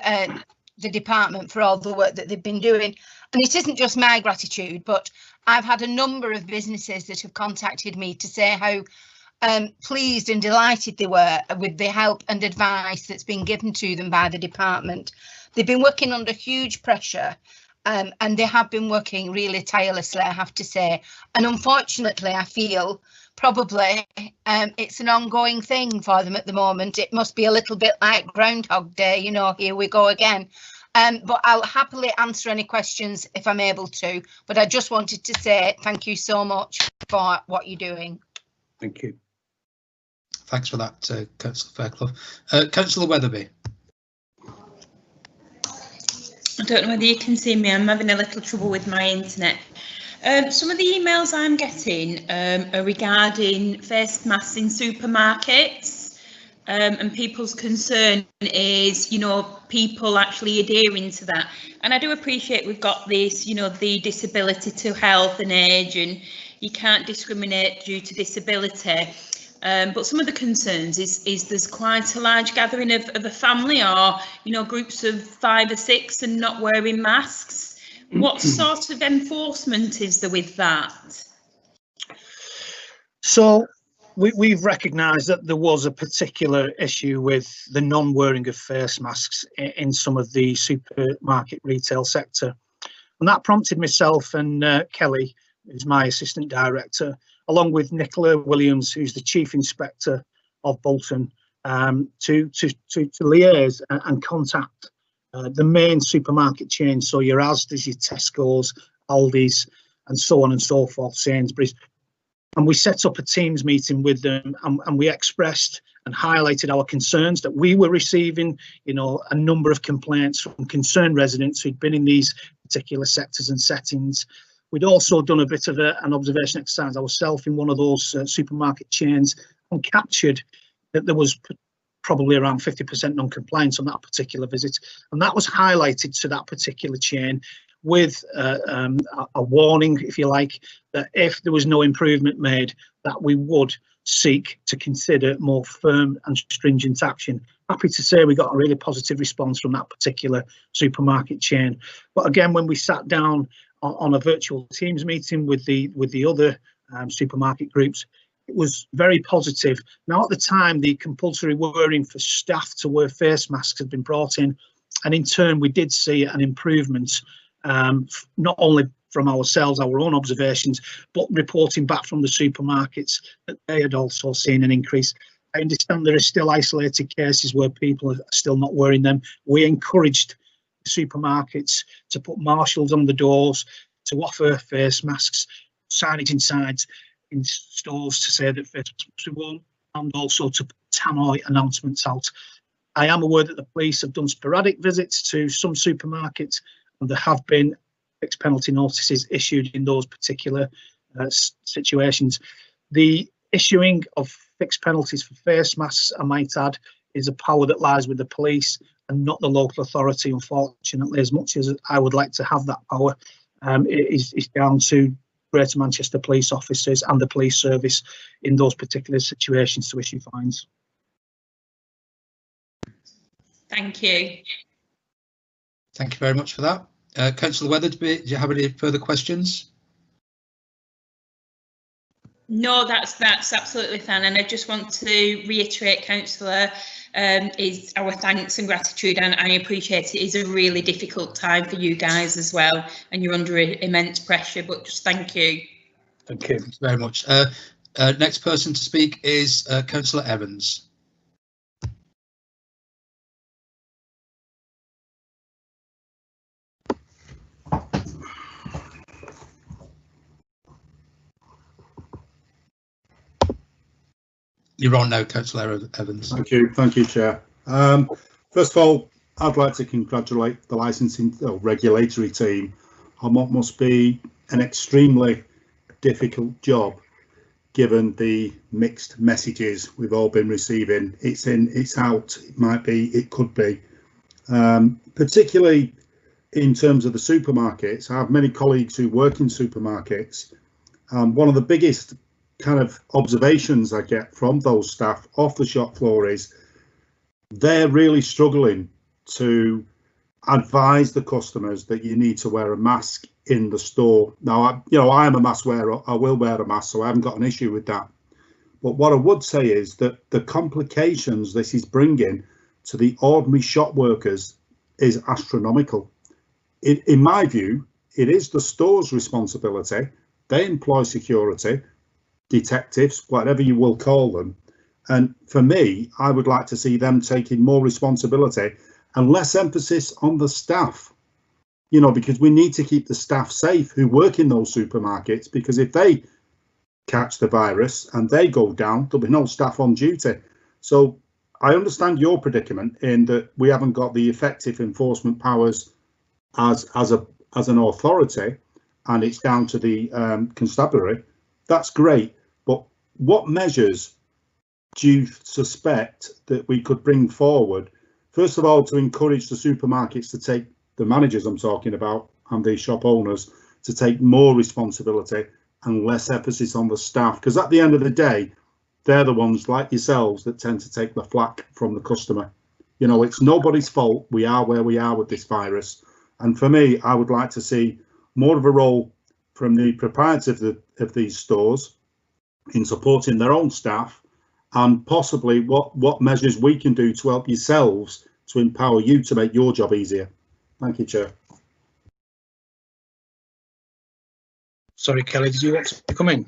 the department for all the work that they've been doing. And it isn't just my gratitude, but I've had a number of businesses that have contacted me to say how pleased and delighted they were with the help and advice that's been given to them by the department. They've been working under huge pressure, and they have been working really tirelessly, I have to say. And unfortunately, I feel probably it's an ongoing thing for them at the moment. It must be a little bit like Groundhog Day, you know, here we go again. But I'll happily answer any questions if I'm able to. But I just wanted to say thank you so much for what you're doing. Thank you. Thanks for that, Councillor Fairclough. Councillor Weatherby. I don't know whether you can see me. I'm having a little trouble with my internet. Some of the emails I'm getting are regarding face masks in supermarkets, and people's concern is, you know, people actually adhering to that. And I do appreciate we've got this, you know, the disability to health and age, and you can't discriminate due to disability. But some of the concerns is there's quite a large gathering of a family, or, you know, groups of 5 or 6 and not wearing masks. What sort of enforcement is there with that? So we've recognised that there was a particular issue with the non-wearing of face masks in some of the supermarket retail sector. And that prompted myself and Kelly, who's my assistant director, along with Nicola Williams, who's the chief inspector of Bolton, to liaise and contact the main supermarket chains, so your Asda's, your Tesco's, Aldi's, and so on and so forth, Sainsbury's. And we set up a Teams meeting with them, and we expressed and highlighted our concerns that we were receiving, you know, a number of complaints from concerned residents who'd been in these particular sectors and settings. We'd also done a bit of an observation exercise ourselves in one of those supermarket chains, and captured that there was probably around 50% non-compliance on that particular visit. And that was highlighted to that particular chain with a warning, if you like, that if there was no improvement made, that we would seek to consider more firm and stringent action. Happy to say we got a really positive response from that particular supermarket chain. But again, when we sat down on a virtual Teams meeting with the other supermarket groups, it was very positive. Now, at the time, the compulsory wearing for staff to wear face masks had been brought in, and in turn we did see an improvement, not only from ourselves, our own observations, but reporting back from the supermarkets that they had also seen an increase. I understand there are still isolated cases where people are still not wearing them. We encouraged supermarkets to put marshals on the doors, to offer face masks, signage inside in stores to say that face masks were worn, and also to put tannoy announcements out. I am aware that the police have done sporadic visits to some supermarkets, and there have been fixed penalty notices issued in those particular situations. The issuing of fixed penalties for face masks, I might add, is a power that lies with the police and not the local authority, unfortunately. As much as I would like to have that power, it is down to Greater Manchester police officers and the police service in those particular situations to issue fines. Thank you. Thank you very much for that. Councillor Weatherby, do you have any further questions? No, that's absolutely fine, and I just want to reiterate, Councillor, is our thanks and gratitude, and I appreciate it is a really difficult time for you guys as well, and you're under immense pressure, but just thank you. Thank you. Thanks very much. Next person to speak is Councillor Evans. You're on now, Councillor Evans. Thank you, Chair. First of all, I'd like to congratulate the licensing regulatory team on what must be an extremely difficult job, given the mixed messages we've all been receiving. It's in, it's out, it might be, it could be. particularly in terms of the supermarkets. I have many colleagues who work in supermarkets. One of the biggest kind of observations I get from those staff off the shop floor is they're really struggling to advise the customers that you need to wear a mask in the store. Now, I am a mask wearer. I will wear a mask, so I haven't got an issue with that. But what I would say is that the complications this is bringing to the ordinary shop workers is astronomical. In my view, it is the store's responsibility. They employ security, detectives, whatever you will call them. And for me, I would like to see them taking more responsibility and less emphasis on the staff, because we need to keep the staff safe who work in those supermarkets, because if they catch the virus and they go down, there'll be no staff on duty. So I understand your predicament in that we haven't got the effective enforcement powers as an authority, and it's down to the constabulary. That's great, but what measures do you suspect that we could bring forward? First of all, to encourage the supermarkets to take, the managers I'm talking about and the shop owners, to take more responsibility and less emphasis on the staff, because at the end of the day, they're the ones like yourselves that tend to take the flak from the customer. It's nobody's fault. We are where we are with this virus. And for me, I would like to see more of a role from the proprietors of these stores in supporting their own staff, and possibly what measures we can do to help yourselves to empower you to make your job easier. Thank you, Chair. Sorry, Kelly, did you want to come in?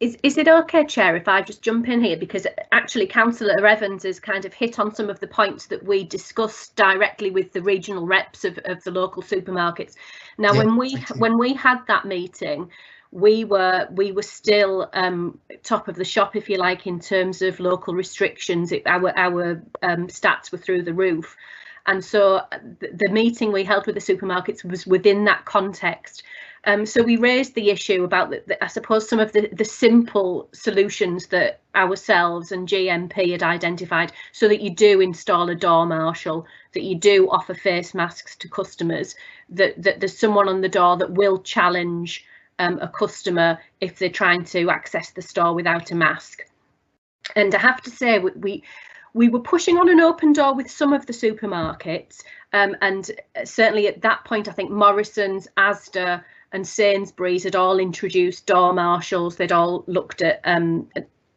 Is it okay, Chair, if I just jump in here? Because actually Councillor Evans has kind of hit on some of the points that we discussed directly with the regional reps of the local supermarkets. Now, Yeah, when we had that meeting, we were still top of the shop, if you like, in terms of local restrictions. Our stats were through the roof. And so the meeting we held with the supermarkets was within that context. So we raised the issue about, I suppose, some of the simple solutions that ourselves and GMP had identified, so that you do install a door marshal, that you do offer face masks to customers, that there's someone on the door that will challenge a customer if they're trying to access the store without a mask. And I have to say, we were pushing on an open door with some of the supermarkets, and certainly at that point, I think Morrison's, Asda and Sainsbury's had all introduced door marshals. They'd all looked at, I know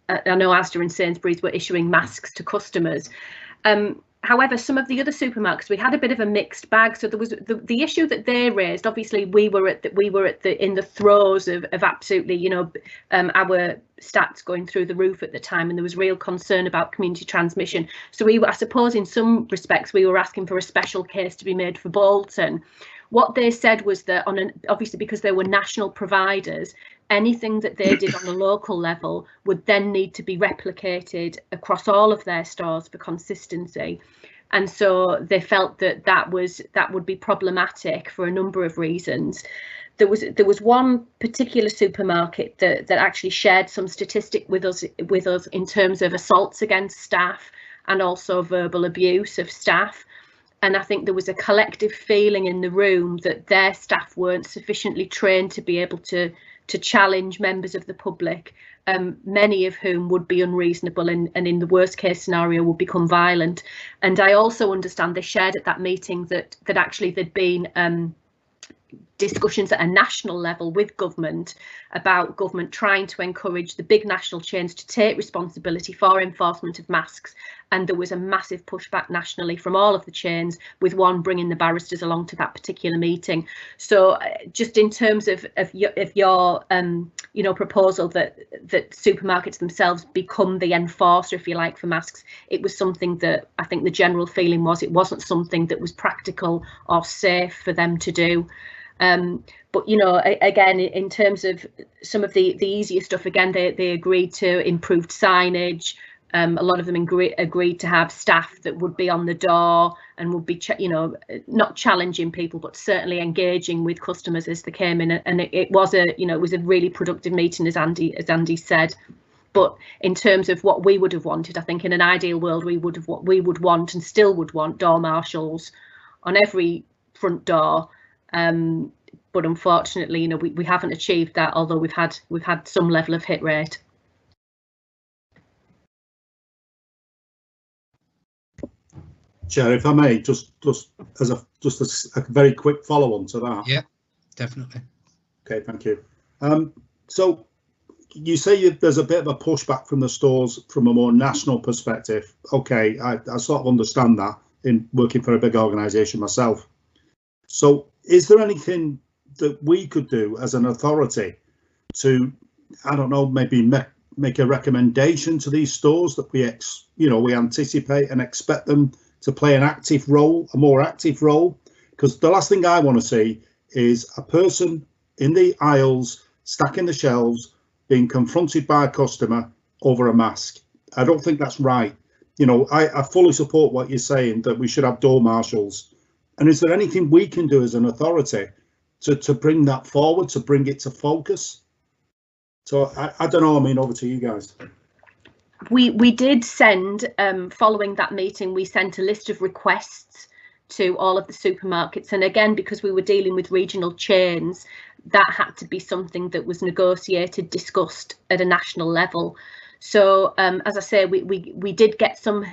Asda and Sainsbury's were issuing masks to customers. However, some of the other supermarkets, we had a bit of a mixed bag. So there was the issue that they raised. Obviously, we were in the throes of absolutely, our stats going through the roof at the time, and there was real concern about community transmission. So I suppose, in some respects, we were asking for a special case to be made for Bolton. What they said was that obviously, because they were national providers, anything that they did on the local level would then need to be replicated across all of their stores for consistency. And so they felt that would be problematic for a number of reasons. There was one particular supermarket that actually shared some statistic with us in terms of assaults against staff and also verbal abuse of staff. And I think there was a collective feeling in the room that their staff weren't sufficiently trained to be able to challenge members of the public, many of whom would be unreasonable and in the worst case scenario would become violent. And I also understand they shared at that meeting that actually there'd been discussions at a national level with government about government trying to encourage the big national chains to take responsibility for enforcement of masks, and there was a massive pushback nationally from all of the chains, with one bringing the barristers along to that particular meeting. So just in terms of your proposal that supermarkets themselves become the enforcer, if you like, for masks, it was something that I think the general feeling was it wasn't something that was practical or safe for them to do. But again, in terms of some of the easier stuff, again, they agreed to improved signage. A lot of them agreed to have staff that would be on the door and would be, not challenging people, but certainly engaging with customers as they came in. And it was a really productive meeting, as Andy said. But in terms of what we would have wanted, I think in an ideal world we would want and still would want door marshals on every front door. But unfortunately, you know, we haven't achieved that, although we've had some level of hit rate. Chair, if I may, just as a very quick follow on to that. Yeah, definitely. Okay, thank you. So you say there's a bit of a pushback from the stores from a more national perspective. Okay, I sort of understand that in working for a big organisation myself. So is there anything that we could do as an authority to, I don't know, maybe make a recommendation to these stores that we anticipate and expect them to play an active role, a more active role? Because the last thing I want to see is a person in the aisles stacking the shelves being confronted by a customer over a mask. I don't think that's right. You know, I fully support what you're saying, that we should have door marshals. And is there anything we can do as an authority to bring that forward, to bring it to focus? So I don't know, I mean, over to you guys. We did send, following that meeting, we sent a list of requests to all of the supermarkets. And again, because we were dealing with regional chains, that had to be something that was negotiated, discussed at a national level. So as I say, we did get some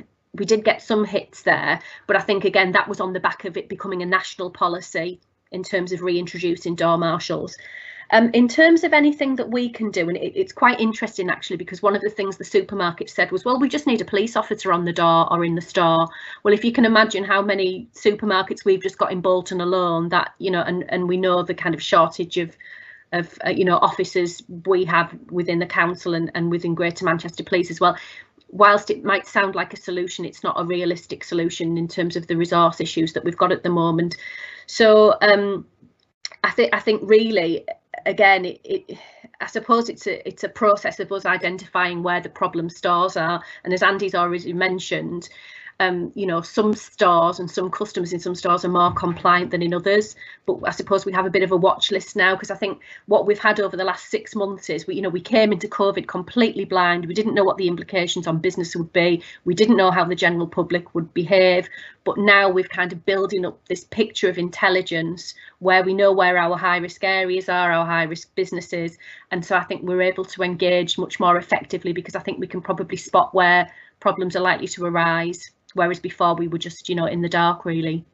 hits there, but I think again that was on the back of it becoming a national policy in terms of reintroducing door marshals. In terms of anything that we can do, and it's quite interesting actually, because one of the things the supermarket said was, well, we just need a police officer on the door or in the store. Well, if you can imagine how many supermarkets we've just got in Bolton alone, that, you know, and we know the kind of shortage of you know, officers we have within the council and within Greater Manchester Police as well. Whilst it might sound like a solution, it's not a realistic solution in terms of the resource issues that we've got at the moment. So I think really, again, I suppose it's a process of us identifying where the problem stores are, and as Andy's already mentioned, you know, some stores and some customers in some stores are more compliant than in others. But I suppose we have a bit of a watch list now, because I think what we've had over the last 6 months is we came into COVID completely blind. We didn't know what the implications on business would be. We didn't know how the general public would behave. But now we've kind of building up this picture of intelligence where we know where our high risk areas are, our high risk businesses. And so I think we're able to engage much more effectively, because I think we can probably spot where problems are likely to arise. Whereas before we were just, you know, in the dark, really.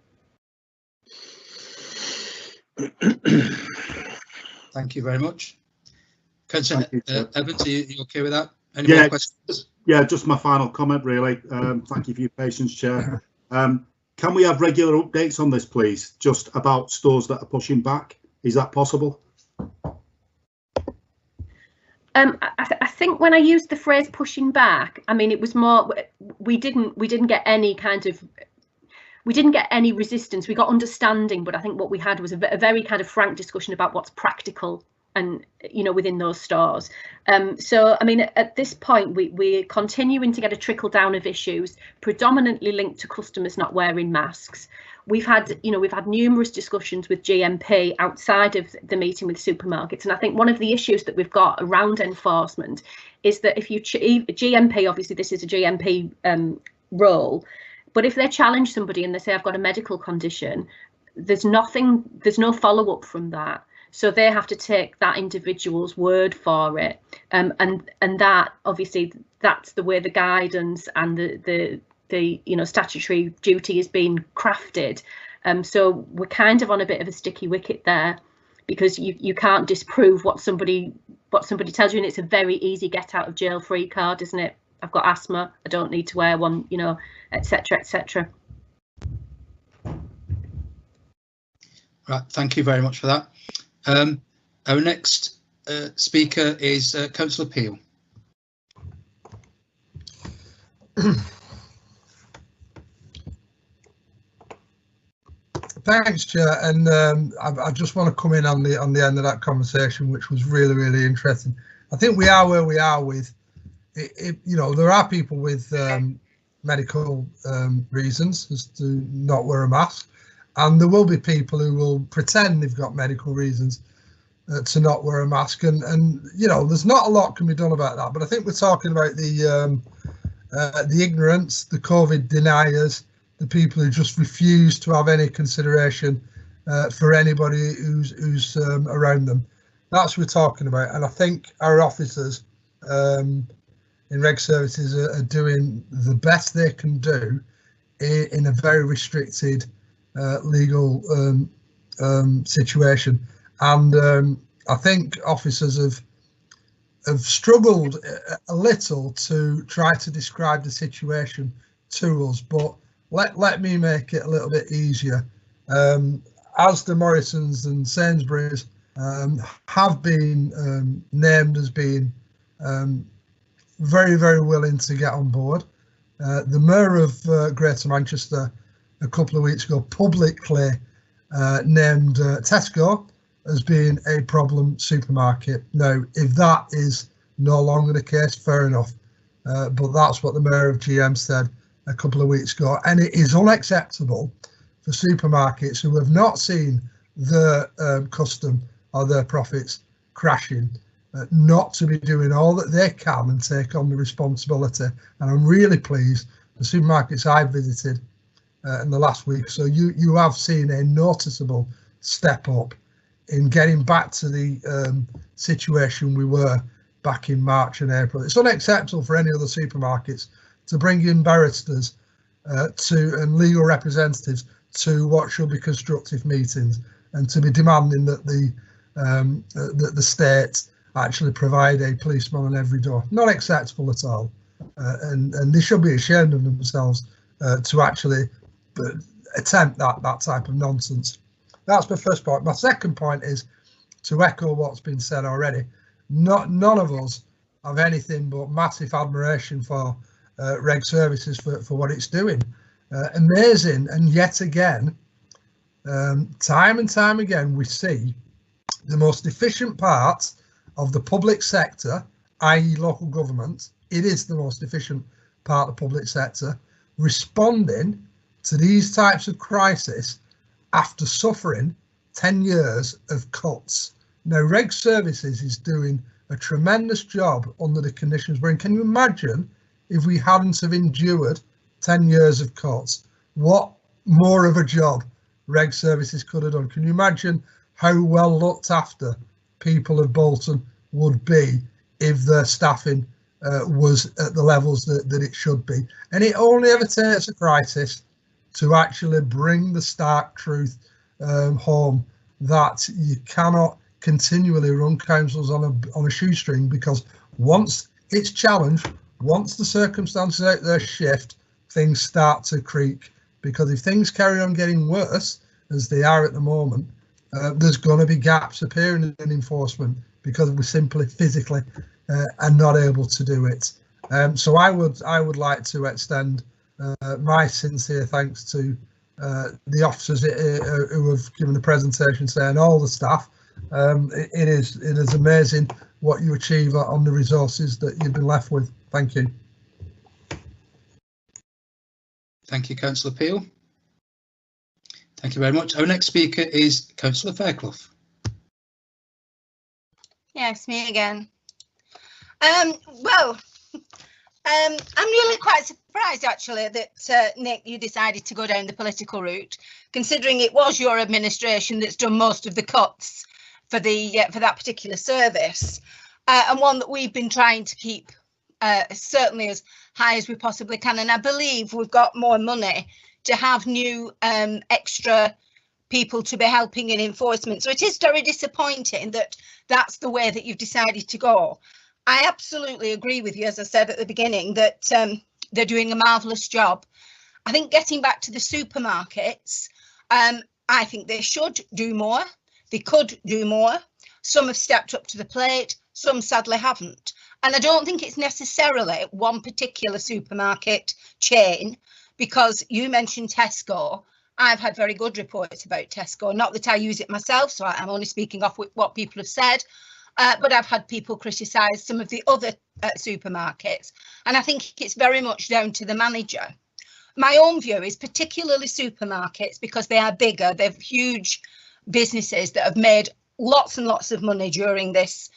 Thank you very much. Councillor Evans, are you okay with that? Any more questions? Yeah, just my final comment, really. Thank you for your patience, Chair. Can we have regular updates on this, please? Just about stores that are pushing back. Is that possible? I think when I used the phrase pushing back, I mean, it was more, we didn't get any resistance. We got understanding, but I think what we had was a very kind of frank discussion about what's practical and, you know, within those stores. So I mean, at this point we're continuing to get a trickle down of issues predominantly linked to customers not wearing masks. We've had numerous discussions with GMP outside of the meeting with supermarkets, and I think one of the issues that we've got around enforcement is that if you GMP, obviously this is a GMP role, but if they challenge somebody and they say I've got a medical condition, there's no follow up from that. So they have to take that individual's word for it, and that obviously that's the way the guidance and the statutory duty is being crafted. So we're kind of on a bit of a sticky wicket there, because you can't disprove what somebody tells you, and it's a very easy get out of jail free card, isn't it? I've got asthma, I don't need to wear one, you know, etc., etc. Right, thank you very much for that. Our next speaker is Councillor Peel. Thanks, Chair, and I just want to come in on the end of that conversation, which was really interesting. I think we are where we are with it. You know, there are people with medical reasons as to not wear a mask, and there will be people who will pretend they've got medical reasons. to not wear a mask, and you know, there's not a lot can be done about that. But I think we're talking about the ignorance, the COVID deniers, the people who just refuse to have any consideration for anybody who's around them. That's what we're talking about, and I think our officers in Reg Services are doing the best they can do in a very restricted legal situation, and I think officers have struggled a little to try to describe the situation to us, but let me make it a little bit easier. Asda, Morrison's and Sainsbury's have been named as being very, very willing to get on board. The Mayor of Greater Manchester a couple of weeks ago publicly named Tesco as being a problem supermarket. Now, if that is no longer the case, fair enough, but that's what the Mayor of GM said a couple of weeks ago, and it is unacceptable for supermarkets who have not seen their custom or their profits crashing not to be doing all that they can and take on the responsibility. And I'm really pleased the supermarkets I've visited in the last week, so you have seen a noticeable step up in getting back to the situation we were back in March and April. It's unacceptable for any other supermarkets to bring in barristers and legal representatives to what should be constructive meetings and to be demanding that the state actually provide a policeman on every door. Not acceptable at all, and they should be ashamed of themselves to actually attempt that type of nonsense. That's my first point. My second point is to echo what's been said already. None of us have anything but massive admiration for Reg Services for what it's doing. Amazing, and yet again, time and time again, we see the most efficient part of the public sector, i.e. local government, it is the most efficient part of the public sector, responding to these types of crises after suffering 10 years of cuts. Now, Reg Services is doing a tremendous job under the conditions we're in. Can you imagine if we hadn't have endured 10 years of cuts, what more of a job Reg Services could have done? Can you imagine how well looked after people of Bolton would be if their staffing was at the levels that it should be? And it only ever takes a crisis to actually bring the stark truth home that you cannot continually run councils on a shoestring, because once it's challenged, once the circumstances out there shift, things start to creak. Because if things carry on getting worse, as they are at the moment, there's going to be gaps appearing in enforcement because we simply physically are not able to do it. So I would like to extend my sincere thanks to the officers who have given the presentation today and all the staff. It is amazing what you achieve on the resources that you've been left with. Thank you. Thank you, Councillor Peel. Thank you very much. Our next speaker is Councillor Fairclough. Yes, me again. Well, I'm really quite surprised actually that Nick, you decided to go down the political route, considering it was your administration that's done most of the cuts for that particular service, and one that we've been trying to keep certainly as high as we possibly can. And I believe we've got more money to have new extra people to be helping in enforcement. So it is very disappointing that that's the way that you've decided to go. I absolutely agree with you, as I said at the beginning, that they're doing a marvellous job. I think getting back to the supermarkets, I think they should do more. They could do more. Some have stepped up to the plate, some sadly haven't. And I don't think it's necessarily one particular supermarket chain, because you mentioned Tesco. I've had very good reports about Tesco, not that I use it myself, so I'm only speaking off what people have said, but I've had people criticise some of the other supermarkets, and I think it's very much down to the manager. My own view is particularly supermarkets, because they are bigger, they're huge businesses that have made lots and lots of money during this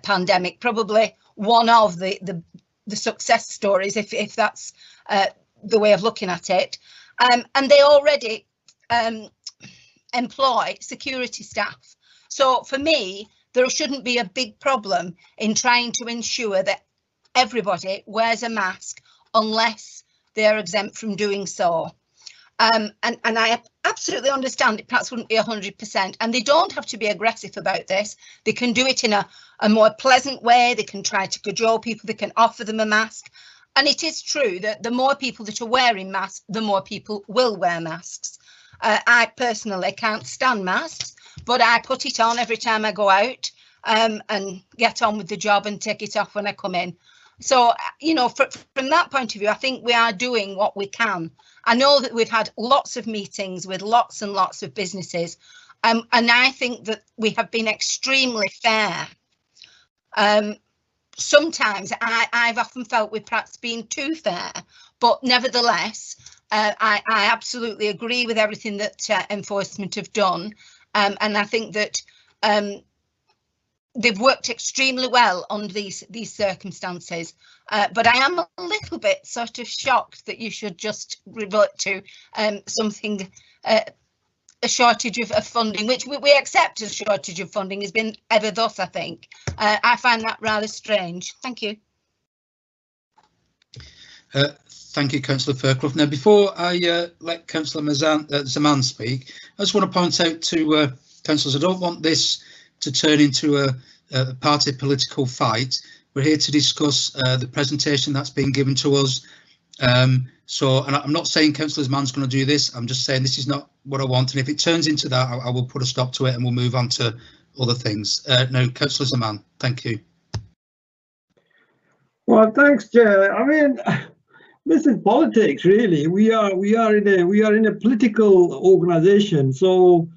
pandemic, probably one of the success stories, if that's the way of looking at it. And they already employ security staff. So for me, there shouldn't be a big problem in trying to ensure that everybody wears a mask unless they're exempt from doing so. And I absolutely understand it perhaps wouldn't be 100%, and they don't have to be aggressive about this. They can do it in a more pleasant way. They can try to cajole people. They can offer them a mask. And it is true that the more people that are wearing masks, the more people will wear masks. I personally can't stand masks, but I put it on every time I go out and get on with the job and take it off when I come in. So, you know, from that point of view, I think we are doing what we can. I know that we've had lots of meetings with lots and lots of businesses, and I think that we have been extremely fair. Sometimes I've often felt we've perhaps been too fair, but nevertheless, I absolutely agree with everything that enforcement have done, and I think that they've worked extremely well under these circumstances. But I am a little bit sort of shocked that you should just revert to something, a shortage of funding, which we accept as a shortage of funding has been ever thus, I think. I find that rather strange. Thank you. Thank you, Councillor Fairclough. Now, before I let Councillor Zaman speak, I just want to point out to councillors, I don't want this to turn into a party political fight. We're here to discuss the presentation that's been given to us. And I'm not saying Councillor Zaman's going to do this. I'm just saying this is not what I want. And if it turns into that, I will put a stop to it and we'll move on to other things. No, Councillor Zaman, thank you. Well, thanks, Chair. I mean, this is politics, really. We are in a political organisation, so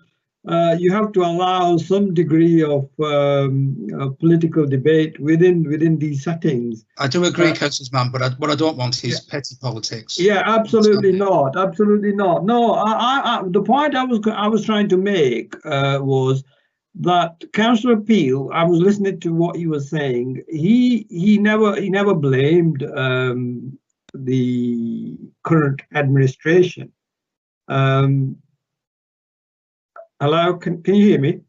you have to allow some degree of political debate within these settings. I do agree, Councillor Mann, but what I don't want is petty politics. Yeah, absolutely not. Absolutely not. No, the point I was trying to make was that Councillor Peel, I was listening to what he was saying. He never blamed the current administration. Hello, can you hear me?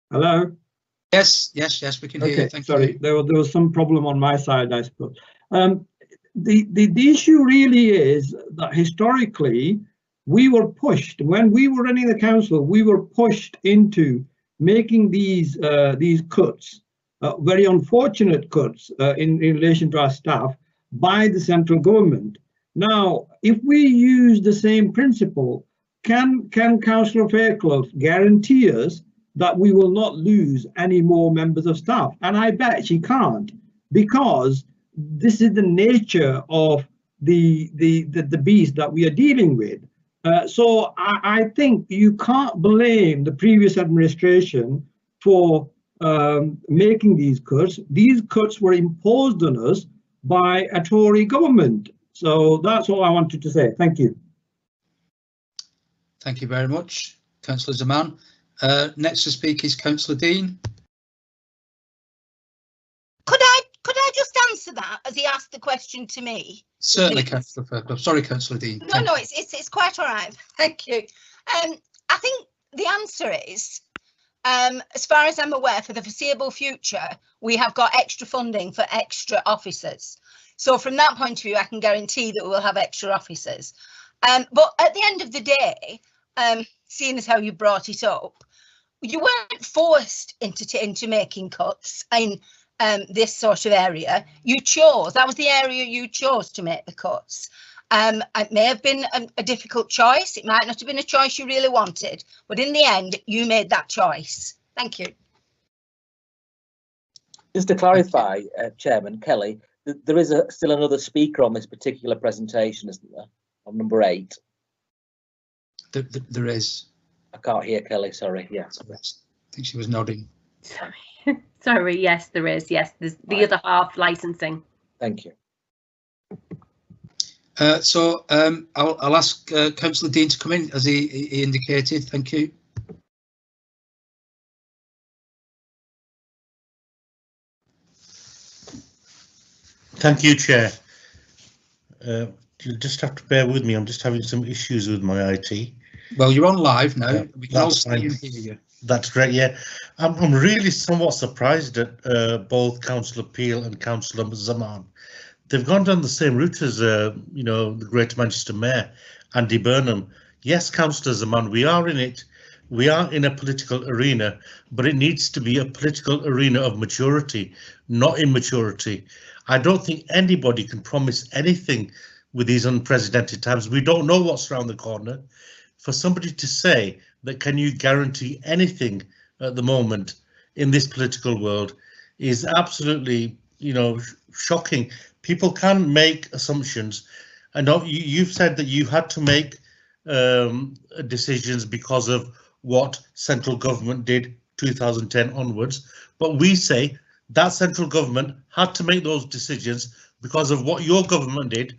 Hello? Yes, we can hear you. Thank you. There was some problem on my side, I suppose. The issue really is that historically we were pushed, when we were running the council, we were pushed into making these cuts, very unfortunate cuts in relation to our staff by the central government. Now, if we use the same principle, can Councillor Fairclough guarantee us that we will not lose any more members of staff? And I bet she can't, because this is the nature of the beast that we are dealing with. So I think you can't blame the previous administration for making these cuts. These cuts were imposed on us by a Tory government. So that's all I wanted to say. Thank you. Thank you very much, Councillor Zaman. Next to speak is Councillor Dean. Could I just answer that as he asked the question to me? Certainly, Councillor Fairclough. Sorry, Councillor Dean. No, it's quite all right. Thank you. I think the answer is, as far as I'm aware, for the foreseeable future, we have got extra funding for extra officers. So from that point of view, I can guarantee that we'll have extra officers. But at the end of the day, seeing as how you brought it up, you weren't forced into making cuts in this sort of area. You chose, that was the area you chose to make the cuts. It may have been a difficult choice. It might not have been a choice you really wanted, but in the end, you made that choice. Thank you. Just to clarify, Chairman Kelly, there is still another speaker on this particular presentation, isn't there? On number 8. There is. I can't hear Kelly, sorry. Yes. I think she was nodding. Sorry, yes, there is. Yes, there's the other half licensing. Thank you. So I'll ask Councillor Dean to come in, as he indicated. Thank you. Thank you, Chair. You'll just have to bear with me. I'm just having some issues with my IT. Well, you're on live now. Yeah, We can all see fine. and hear you. That's great. Yeah, I'm really somewhat surprised at both Councillor Peel and Councillor Zaman. They've gone down the same route as you know, the Greater Manchester Mayor, Andy Burnham. Yes, Councillor Zaman, we are in it. We are in a political arena, but it needs to be a political arena of maturity, not immaturity. I don't think anybody can promise anything with these unprecedented times. We don't know what's around the corner. For somebody to say that can you guarantee anything at the moment in this political world is absolutely, you know, shocking. People can make assumptions. I know you've said that you had to make decisions because of what central government did 2010 onwards, but we say that central government had to make those decisions because of what your government did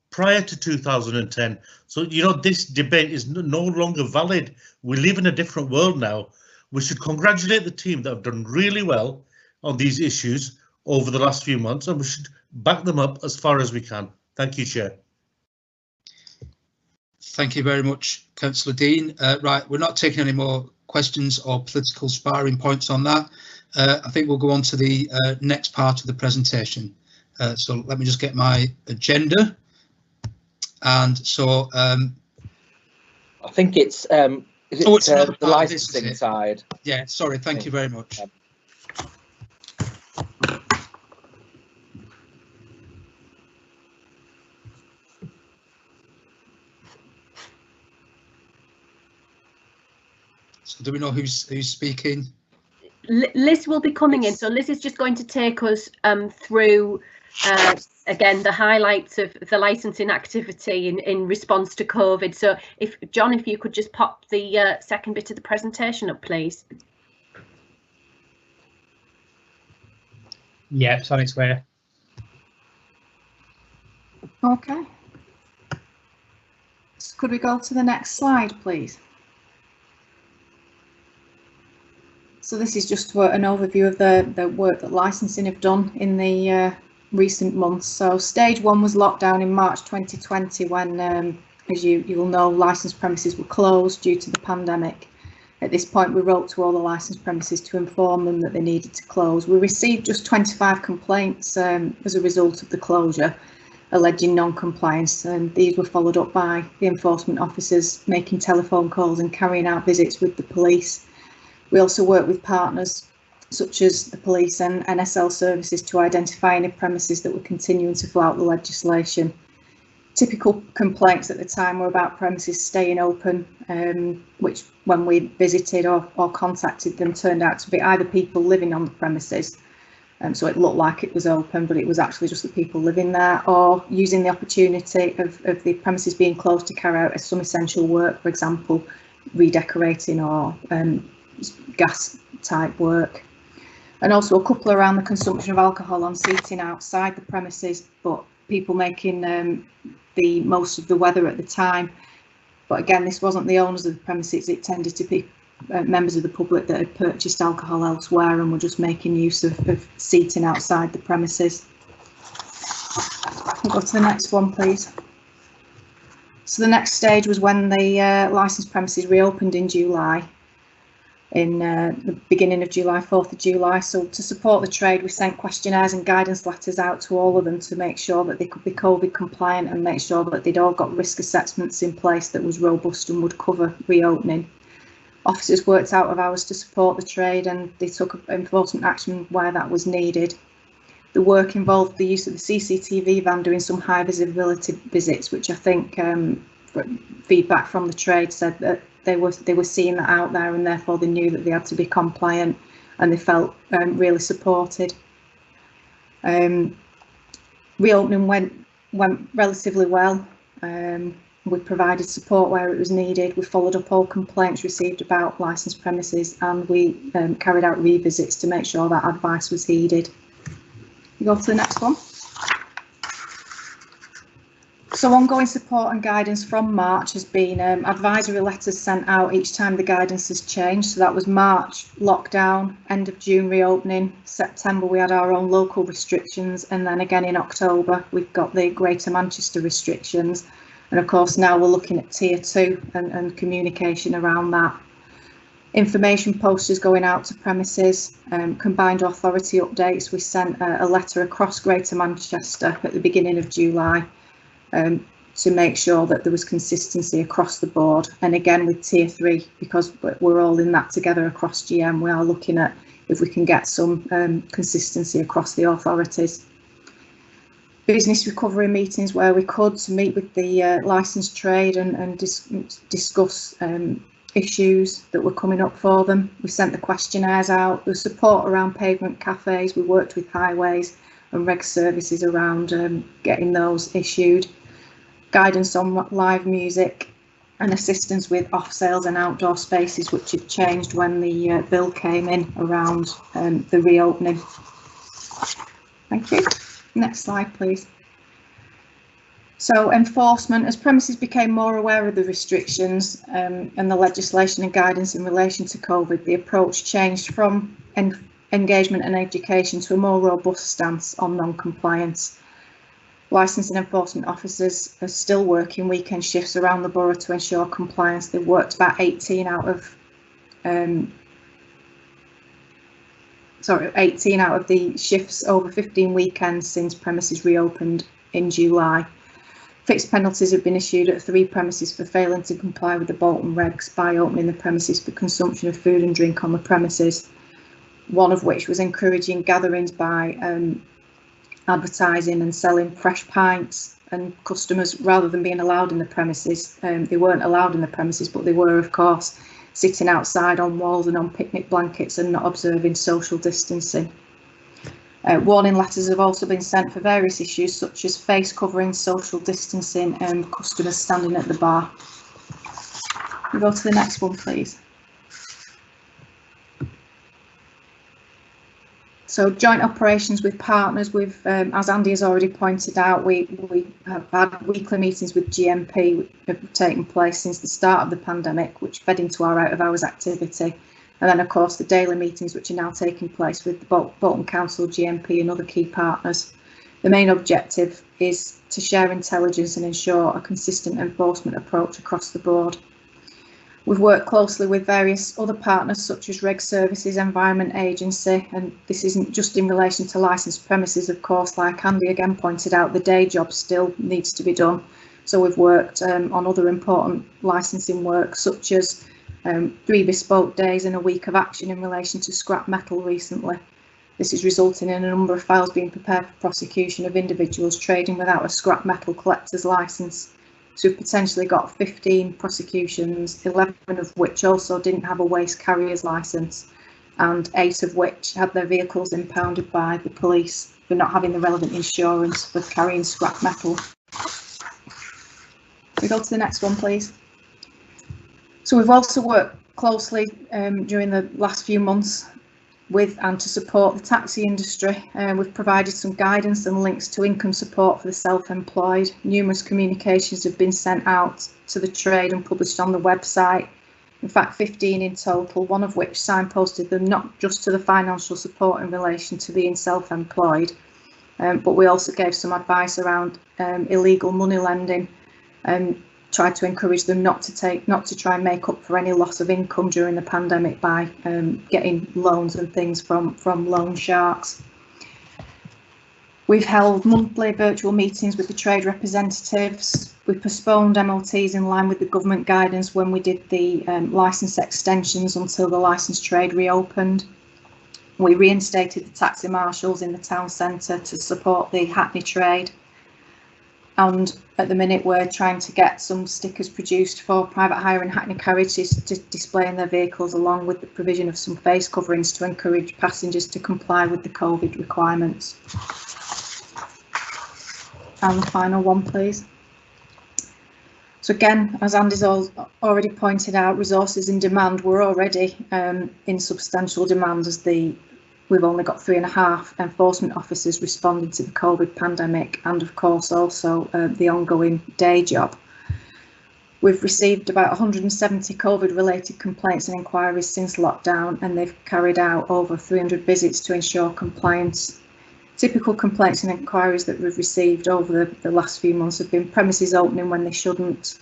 prior to 2010. So, you know, this debate is no longer valid. We live in a different world now. We should congratulate the team that have done really well on these issues over the last few months, and we should back them up as far as we can. Thank you, Chair. Thank you very much, Councillor Dean. Right, we're not taking any more questions or political sparring points on that. I think we'll go on to the next part of the presentation. So let me just get my agenda. And so I think it's the licensing side. Yeah, sorry, thank you very much. So do we know who's speaking? Liz will be coming in, so Liz is just going to take us through again the highlights of the licensing activity in response to COVID. So if John, if you could just pop the second bit of the presentation up, please. Yeah, it's on its way. Okay. So could we go to the next slide, please? So this is just an overview of the work that licensing have done in the recent months. So stage one was lockdown in March 2020 when, as you will know, licensed premises were closed due to the pandemic. At this point, we wrote to all the licensed premises to inform them that they needed to close. We received just 25 complaints as a result of the closure, alleging non-compliance, and these were followed up by the enforcement officers making telephone calls and carrying out visits with the police. We also work with partners such as the police and NSL services to identify any premises that were continuing to flout the legislation. Typical complaints at the time were about premises staying open, which when we visited or contacted them turned out to be either people living on the premises, so it looked like it was open but it was actually just the people living there, or using the opportunity of the premises being closed to carry out some essential work, for example redecorating or gas type work. And also a couple around the consumption of alcohol on seating outside the premises, but people making the most of the weather at the time. But again, this wasn't the owners of the premises, it tended to be members of the public that had purchased alcohol elsewhere and were just making use of seating outside the premises. We'll go to the next one, please. So the next stage was when the licensed premises reopened in July. In the beginning of July, 4th of July. So to support the trade, we sent questionnaires and guidance letters out to all of them to make sure that they could be COVID compliant and make sure that they'd all got risk assessments in place that was robust and would cover reopening. Officers worked out of hours to support the trade and they took enforcement action where that was needed. The work involved the use of the CCTV van doing some high visibility visits, which I think feedback from the trade said that they were seeing that out there and therefore they knew that they had to be compliant and they felt really supported. Reopening went relatively well. We provided support where it was needed. We followed up all complaints received about licensed premises and we carried out revisits to make sure that advice was heeded. You go to the next one. So ongoing support and guidance from March has been advisory letters sent out each time the guidance has changed. So that was March lockdown, end of June reopening, September we had our own local restrictions, and then again in October we've got the Greater Manchester restrictions. And of course now we're looking at tier 2 and communication around that. Information posters going out to premises, combined authority updates. We sent a letter across Greater Manchester at the beginning of July to make sure that there was consistency across the board. And again with tier 3, because we're all in that together across GM, we are looking at if we can get some consistency across the authorities. Business recovery meetings where we could, to meet with the licensed trade and discuss issues that were coming up for them. We sent the questionnaires out. There was support around pavement cafes. We worked with highways and reg services around getting those issued. Guidance on live music and assistance with off sales and outdoor spaces, which had changed when the bill came in around the reopening. Thank you. Next slide, please. So enforcement, as premises became more aware of the restrictions and the legislation and guidance in relation to COVID, the approach changed from engagement and education to a more robust stance on non-compliance. Licensing enforcement officers are still working weekend shifts around the borough to ensure compliance. They've worked about 18 out of the shifts over 15 weekends since premises reopened in July. Fixed penalties have been issued at 3 premises for failing to comply with the Bolton regs by opening the premises for consumption of food and drink on the premises. One of which was encouraging gatherings by advertising and selling fresh pints, and customers, rather than being allowed in the premises, they weren't allowed in the premises, but they were of course sitting outside on walls and on picnic blankets and not observing social distancing. Warning letters have also been sent for various issues such as face covering, social distancing and customers standing at the bar. We'll go to the next one, please. So joint operations with partners, we've, as Andy has already pointed out, we have had weekly meetings with GMP which have taken place since the start of the pandemic, which fed into our out of hours activity. And then of course the daily meetings which are now taking place with the Bolton Council, GMP and other key partners. The main objective is to share intelligence and ensure a consistent enforcement approach across the board. We've worked closely with various other partners such as Reg Services, Environment Agency, and this isn't just in relation to licensed premises, of course, like Andy again pointed out, the day job still needs to be done. So we've worked on other important licensing work such as 3 bespoke days and a week of action in relation to scrap metal recently. This is resulting in a number of files being prepared for prosecution of individuals trading without a scrap metal collector's licence. So we've potentially got 15 prosecutions, 11 of which also didn't have a waste carrier's licence, and 8 of which had their vehicles impounded by the police for not having the relevant insurance for carrying scrap metal. We go to the next one, please. So we've also worked closely during the last few months with and to support the taxi industry. We've provided some guidance and links to income support for the self-employed. Numerous communications have been sent out to the trade and published on the website. In fact, 15 in total, one of which signposted them not just to the financial support in relation to being self-employed, but we also gave some advice around illegal money lending and tried to encourage them not to try and make up for any loss of income during the pandemic by getting loans and things from loan sharks. We've held monthly virtual meetings with the trade representatives. We postponed MOTs in line with the government guidance when we did the licence extensions until the licensed trade reopened. We reinstated the taxi marshals in the town centre to support the Hackney trade. And at the minute we're trying to get some stickers produced for private hire and Hackney carriages to display in their vehicles, along with the provision of some face coverings to encourage passengers to comply with the COVID requirements. And the final one, please. So again, as Andy's already pointed out, resources in demand were already in substantial demand as the we've only got 3.5 enforcement officers responding to the COVID pandemic, and of course also the ongoing day job. We've received about 170 COVID related complaints and inquiries since lockdown, and they've carried out over 300 visits to ensure compliance. Typical complaints and inquiries that we've received over the last few months have been premises opening when they shouldn't,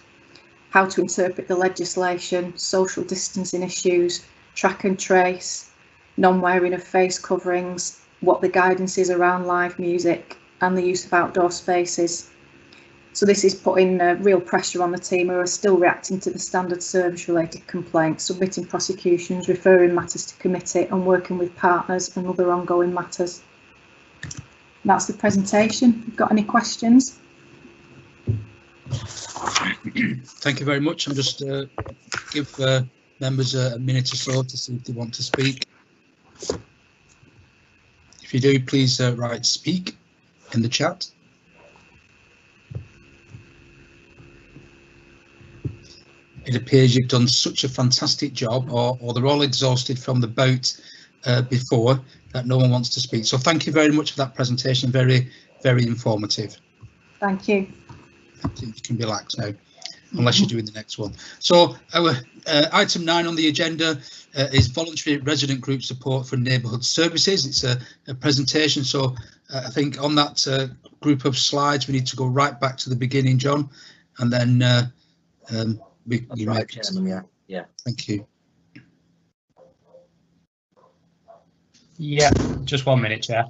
how to interpret the legislation, social distancing issues, track and trace, non-wearing of face coverings, what the guidance is around live music, and the use of outdoor spaces. So this is putting real pressure on the team, who are still reacting to the standard service related complaints, submitting prosecutions, referring matters to committee, and working with partners and other ongoing matters. That's the presentation. If you've got any questions? Thank you very much. I'm just give members a minute or so to see if they want to speak. If you do, please write speak in the chat. It appears you've done such a fantastic job, or they're all exhausted from the boat before, that no one wants to speak. So thank you very much for that presentation. Very, very informative. Thank you. You can relax now, unless you're doing the next one. So our item 9 on the agenda is voluntary resident group support for neighbourhood services. It's a presentation, so I think on that group of slides we need to go right back to the beginning, John, and then you right, Chairman, yeah. Thank you. Yeah, just 1 minute, Chair.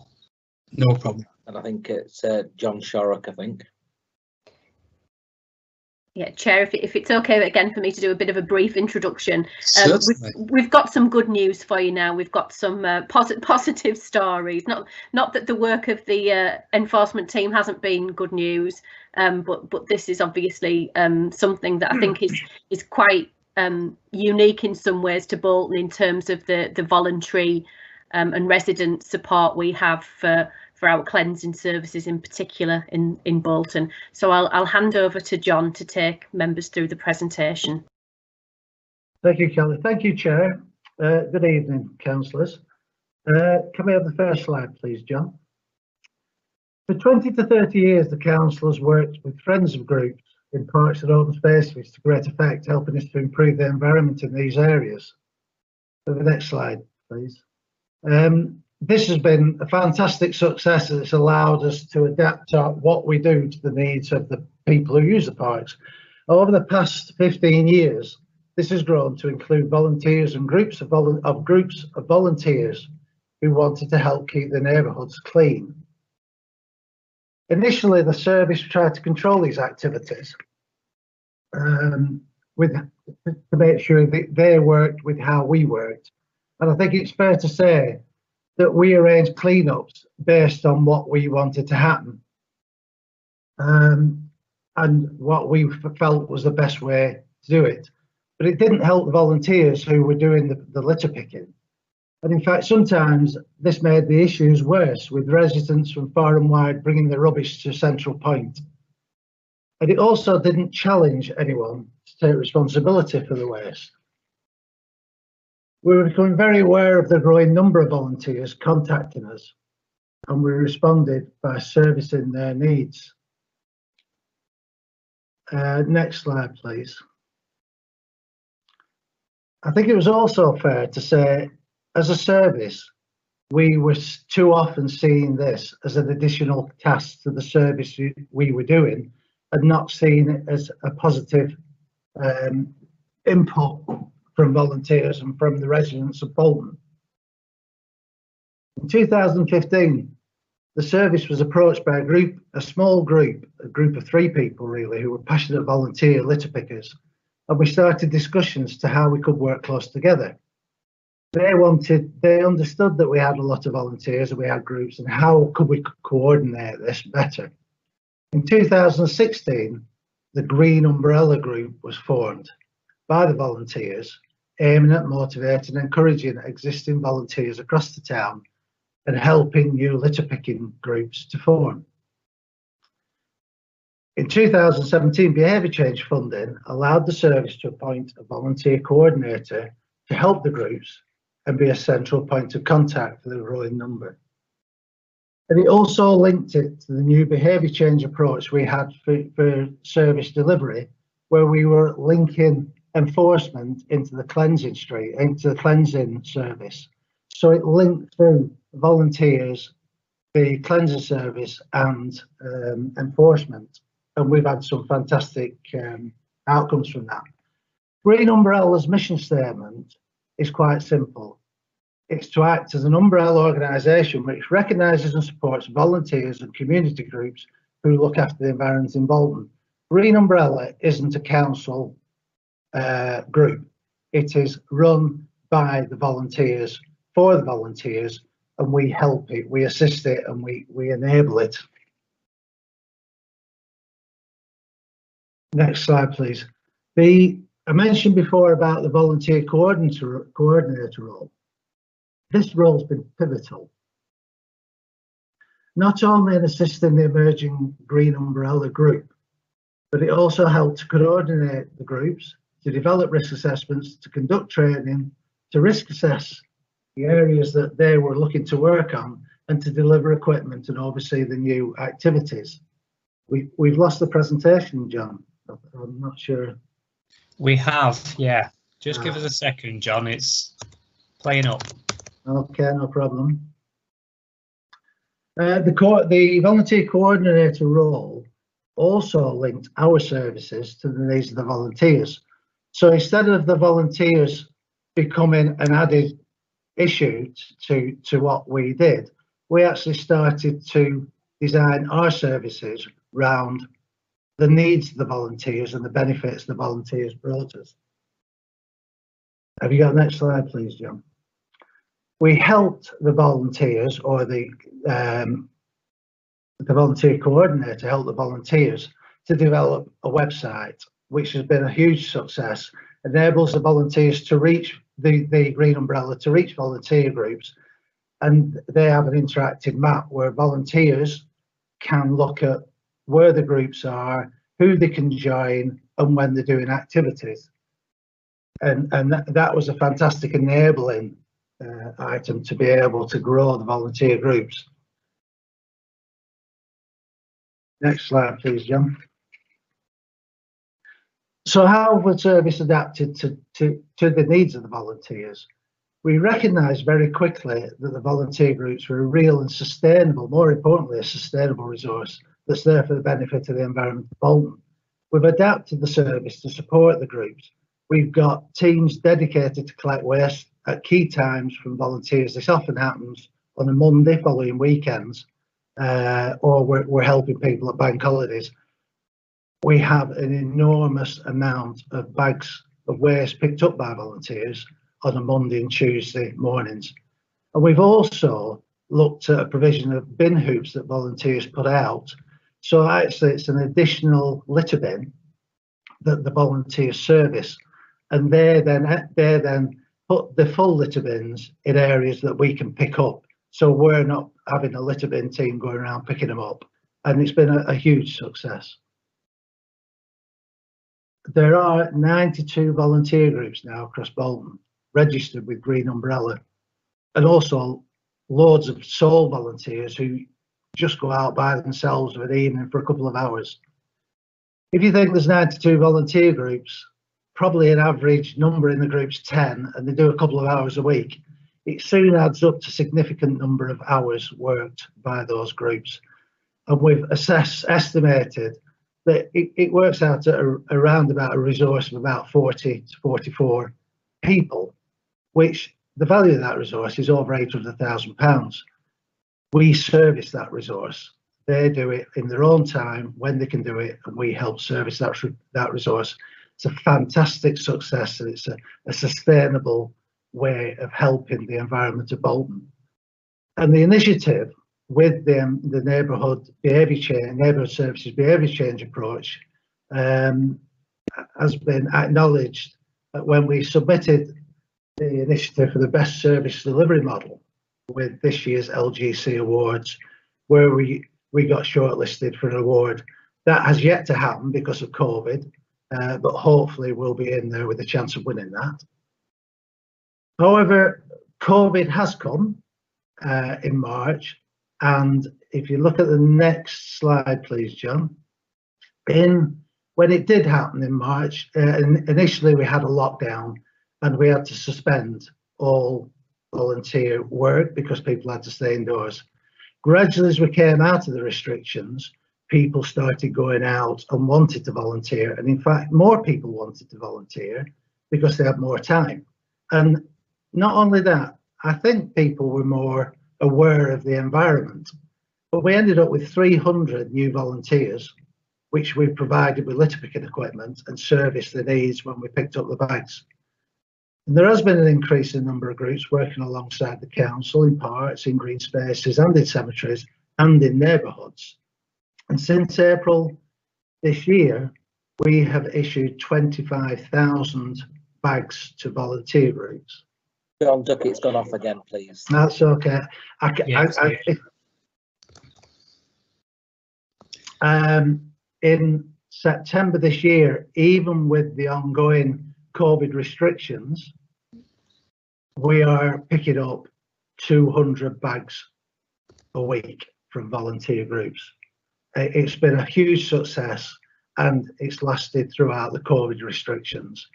No problem. And I think it's John Shorrock, I think. Yeah, Chair, if it's okay again for me to do a bit of a brief introduction. We've got some good news for you now. We've got some positive stories. Not that the work of the enforcement team hasn't been good news, but this is obviously something that I think is quite unique in some ways to Bolton in terms of the voluntary and resident support we have for our cleansing services, in particular in Bolton. So I'll hand over to John to take members through the presentation. Thank you, Kelly. Thank you, Chair. Good evening, councillors. Can we have the first slide, please, John? For 20 to 30 years, the council has worked with friends of groups in parks and open spaces to great effect, helping us to improve the environment in these areas. So the next slide, please. This has been a fantastic success, and it's allowed us to adapt what we do to the needs of the people who use the parks. Over the past 15 years, this has grown to include volunteers and groups of volunteers who wanted to help keep the neighbourhoods clean. Initially, the service tried to control these activities to make sure that they worked with how we worked. And I think it's fair to say that we arranged cleanups based on what we wanted to happen and what we felt was the best way to do it. But it didn't help the volunteers who were doing the litter picking. And in fact, sometimes this made the issues worse, with residents from far and wide bringing the rubbish to a central point. And it also didn't challenge anyone to take responsibility for the waste. We were becoming very aware of the growing number of volunteers contacting us, and we responded by servicing their needs. Next slide, please. I think it was also fair to say, as a service, we were too often seeing this as an additional task to the service we were doing, and not seeing it as a positive input from volunteers and from the residents of Bolton. In 2015, the service was approached by a small group of 3 people really, who were passionate volunteer litter pickers, and we started discussions to how we could work close together. They understood that we had a lot of volunteers and we had groups, and how could we coordinate this better. In 2016, the Green Umbrella Group was formed by the volunteers, aiming at motivating and encouraging existing volunteers across the town and helping new litter picking groups to form. In 2017, behaviour change funding allowed the service to appoint a volunteer coordinator to help the groups, and be a central point of contact for the growing number. And it also linked it to the new behaviour change approach we had for service delivery, where we were linking enforcement into the cleansing service. So it linked through volunteers, the cleansing service and enforcement. And we've had some fantastic outcomes from that. Green Umbrella's mission statement is quite simple. It's to act as an umbrella organisation which recognises and supports volunteers and community groups who look after the environment in Bolton. Green Umbrella isn't a council group. It is run by the volunteers, for the volunteers, and we help it, we assist it, and we enable it. Next slide, please. I mentioned before about the volunteer coordinator role. This role's been pivotal, not only in assisting the emerging Green Umbrella group, but it also helped to coordinate the groups, to develop risk assessments, to conduct training, to risk assess the areas that they were looking to work on, and to deliver equipment and oversee the new activities. We've lost the presentation, John. I'm not sure. We have, yeah. Just give us a second, John. It's playing up. Okay, no problem. The volunteer coordinator role also linked our services to the needs of the volunteers. So instead of the volunteers becoming an added issue to what we did, we actually started to design our services around the needs of the volunteers and the benefits the volunteers brought us. Have you got the next slide, please, John? We helped the volunteers, or the volunteer coordinator helped the volunteers to develop a website, which has been a huge success. Enables the volunteers to reach the Green Umbrella, to reach volunteer groups, and they have an interactive map where volunteers can look at where the groups are, who they can join, and when they're doing activities. And that was a fantastic enabling item to be able to grow the volunteer groups. Next slide, please, John. So how have the service adapted to the needs of the volunteers? We recognised very quickly that the volunteer groups were a real and sustainable, more importantly, a sustainable resource that's there for the benefit of the environment of Bolton. We've adapted the service to support the groups. We've got teams dedicated to collect waste at key times from volunteers. This often happens on a Monday following weekends, or we're helping people at bank holidays. We have an enormous amount of bags of waste picked up by volunteers on a Monday and Tuesday mornings. And we've also looked at a provision of bin hoops that volunteers put out. So actually it's an additional litter bin that the volunteers service, and they then put the full litter bins in areas that we can pick up. So we're not having a litter bin team going around picking them up, and it's been a huge success. There are 92 volunteer groups now across Bolton registered with Green Umbrella, and also loads of sole volunteers who just go out by themselves of an evening for a couple of hours. If you think there's 92 volunteer groups, probably an average number in the group's 10, and they do a couple of hours a week, it soon adds up to a significant number of hours worked by those groups. And we've estimated that it works out at around about a resource of about 40 to 44 people, which the value of that resource is over £800,000. We service that resource. They do it in their own time when they can do it, and we help service that resource. It's a fantastic success, and it's a sustainable way of helping the environment of Bolton. And the initiative with the neighbourhood services behaviour change approach has been acknowledged when we submitted the initiative for the best service delivery model with this year's LGC awards, where we got shortlisted for an award. That has yet to happen because of COVID, but hopefully we'll be in there with a chance of winning that. However, COVID has come in March, and if you look at the next slide, please, John. When it did happen in March, initially we had a lockdown and we had to suspend all volunteer work because people had to stay indoors. Gradually, as we came out of the restrictions, people started going out and wanted to volunteer. And in fact, more people wanted to volunteer because they had more time. And not only that, I think people were more aware of the environment. But we ended up with 300 new volunteers, which we provided with litter picking equipment and serviced the needs when we picked up the bags. And there has been an increase in the number of groups working alongside the council in parks, in green spaces and in cemeteries and in neighbourhoods. And since April this year, we have issued 25,000 bags to volunteer groups. John Duckett's gone off again, please. That's okay. In September this year, even with the ongoing COVID restrictions, we are picking up 200 bags a week from volunteer groups. It's been a huge success and it's lasted throughout the COVID restrictions.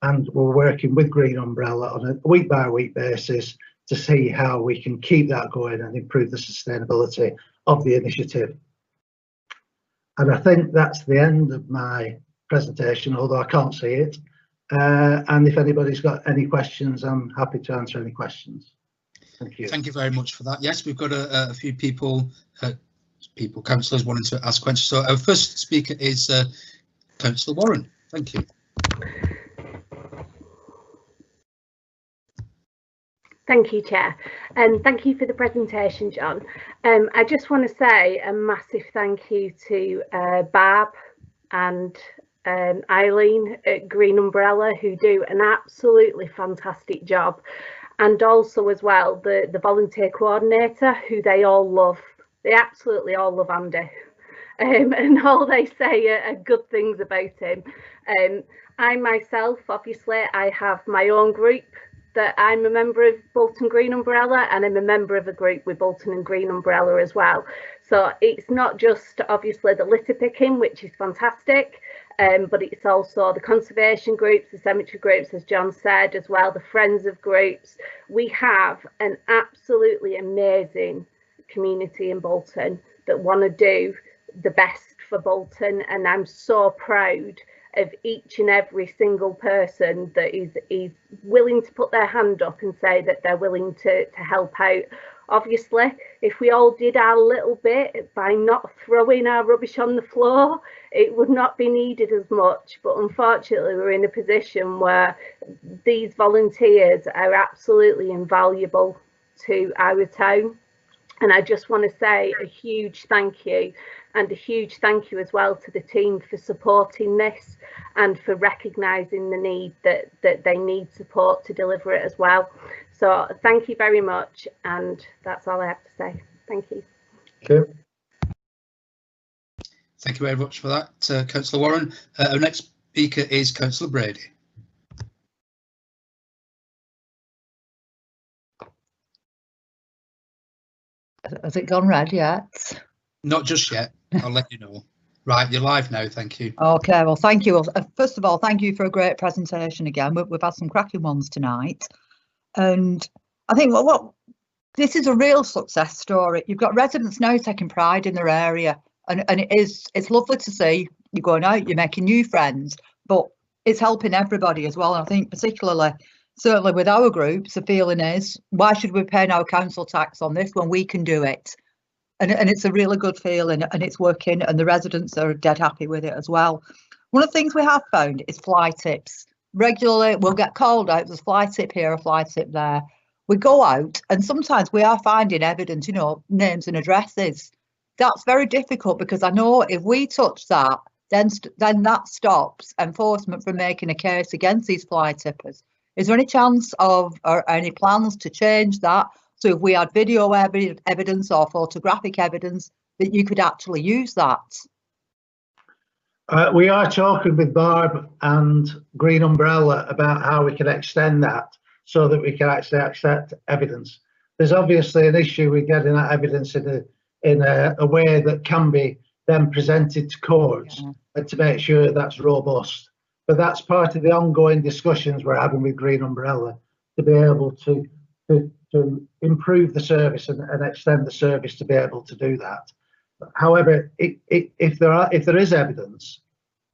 And we're working with Green Umbrella on a week by week basis to see how we can keep that going and improve the sustainability of the initiative. And I think that's the end of my presentation, although I can't see it. And if anybody's got any questions, I'm happy to answer any questions. Thank you. Thank you very much for that. Yes, we've got a few people, councillors wanting to ask questions. So our first speaker is Councillor Warren. Thank you. Thank you, Chair, and thank you for the presentation, John. I just want to say a massive thank you to Barb and Eileen at Green Umbrella, who do an absolutely fantastic job, and also as well the volunteer coordinator, who they all love. They absolutely all love Andy, and all they say are good things about him. I myself, obviously, I have my own group that I'm a member of Bolton Green Umbrella, and I'm a member of a group with Bolton and Green Umbrella as well. So it's not just obviously the litter picking, which is fantastic, but it's also the conservation groups, the cemetery groups, as John said, as well, the friends of groups. We have an absolutely amazing community in Bolton that want to do the best for Bolton, and I'm so proud of each and every single person that is willing to put their hand up and say that they're willing to help out. Obviously, if we all did our little bit by not throwing our rubbish on the floor, it would not be needed as much. But unfortunately, we're in a position where these volunteers are absolutely invaluable to our town. And I just want to say a huge thank you, and a huge thank you as well to the team for supporting this and for recognising the need that they need support to deliver it as well. So thank you very much, and that's all I have to say. Thank you. Okay. Thank you very much for that, Councillor Warren. Our next speaker is Councillor Brady. Has it gone red yet? Not just yet. I'll let you know. Right, you're live now. Thank you. Okay, well, thank you. First of all, thank you for a great presentation again. We've had some cracking ones tonight. And I think what this is a real success story. You've got residents now taking pride in their area, and it's lovely to see you going out, you're making new friends, but it's helping everybody as well. And I think particularly, certainly with our groups, the feeling is, why should we pay our council tax on this when we can do it? And it's a really good feeling, and it's working, and the residents are dead happy with it as well. One of the things we have found is fly tips. Regularly, we'll get called out, there's a fly tip here, a fly tip there. We go out, and sometimes we are finding evidence, you know, names and addresses. That's very difficult, because I know if we touch that, then that stops enforcement from making a case against these fly tippers. Is there any chance of, or any plans to change that? So if we had video evidence or photographic evidence, that you could actually use that? We are talking with Barb and Green Umbrella about how we can extend that. so that we can actually accept evidence. There's obviously an issue with getting that evidence in a way that can be then presented to courts and to make sure that's robust. But that's part of the ongoing discussions we're having with Green Umbrella, to be able to improve the service and extend the service to be able to do that. However, if there is evidence,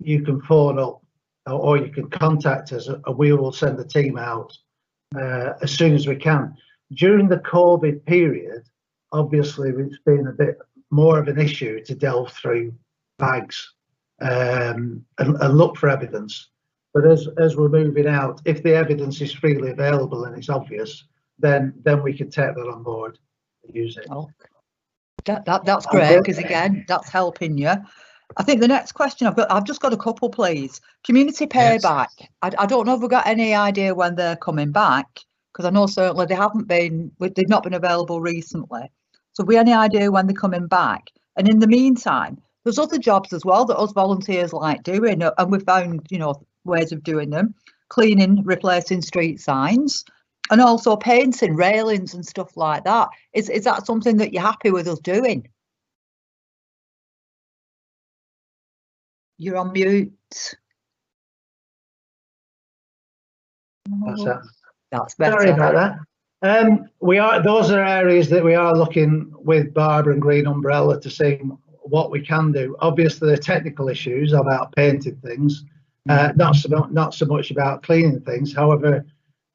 you can phone up or you can contact us, and we will send the team out as soon as we can. During the COVID period, obviously it's been a bit more of an issue to delve through bags and look for evidence. But as we're moving out, if the evidence is freely available and it's obvious, then we can take that on board and use it. Oh, that's great, because again, that's helping you. I think the next question I've just got a couple, please. Community payback. Yes. I don't know if we've got any idea when they're coming back, because I know certainly they've not been available recently. So have we any idea when they're coming back? And in the meantime, there's other jobs as well that us volunteers like doing, and we've found, ways of doing them: cleaning, replacing street signs, and also painting railings and stuff like that. Is that something that you're happy with us doing? You're on mute. That's better. Sorry about that. Those are areas that we are looking with Barbara and Green Umbrella to see what we can do. Obviously, the technical issues about painting things, not so much about cleaning things. However,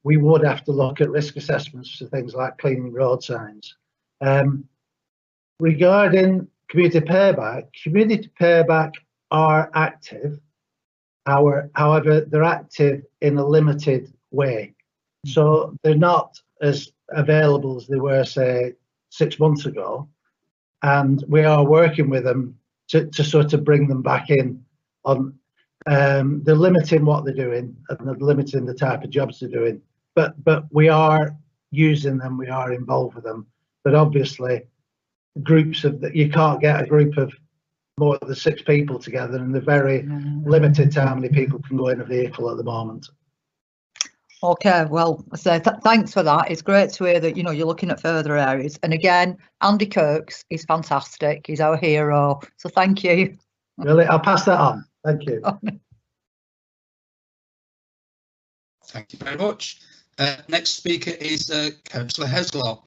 we would have to look at risk assessments for things like cleaning road signs. Regarding community payback are active. However, they're active in a limited way. So they're not as available as they were, say, 6 months ago. And we are working with them to sort of bring them back in on, they're limiting what they're doing and they're limiting the type of jobs they're doing. But we are using them, we are involved with them. But obviously, groups you can't get a group of more than 6 people together, and they're very limited to how many people can go in a vehicle at the moment. Okay, well, thanks for that. It's great to hear that you're looking at further areas. And again, Andy Kirks is fantastic. He's our hero. So thank you. Really, I'll pass that on. Thank you. Thank you very much. Next speaker is Councillor Heslop.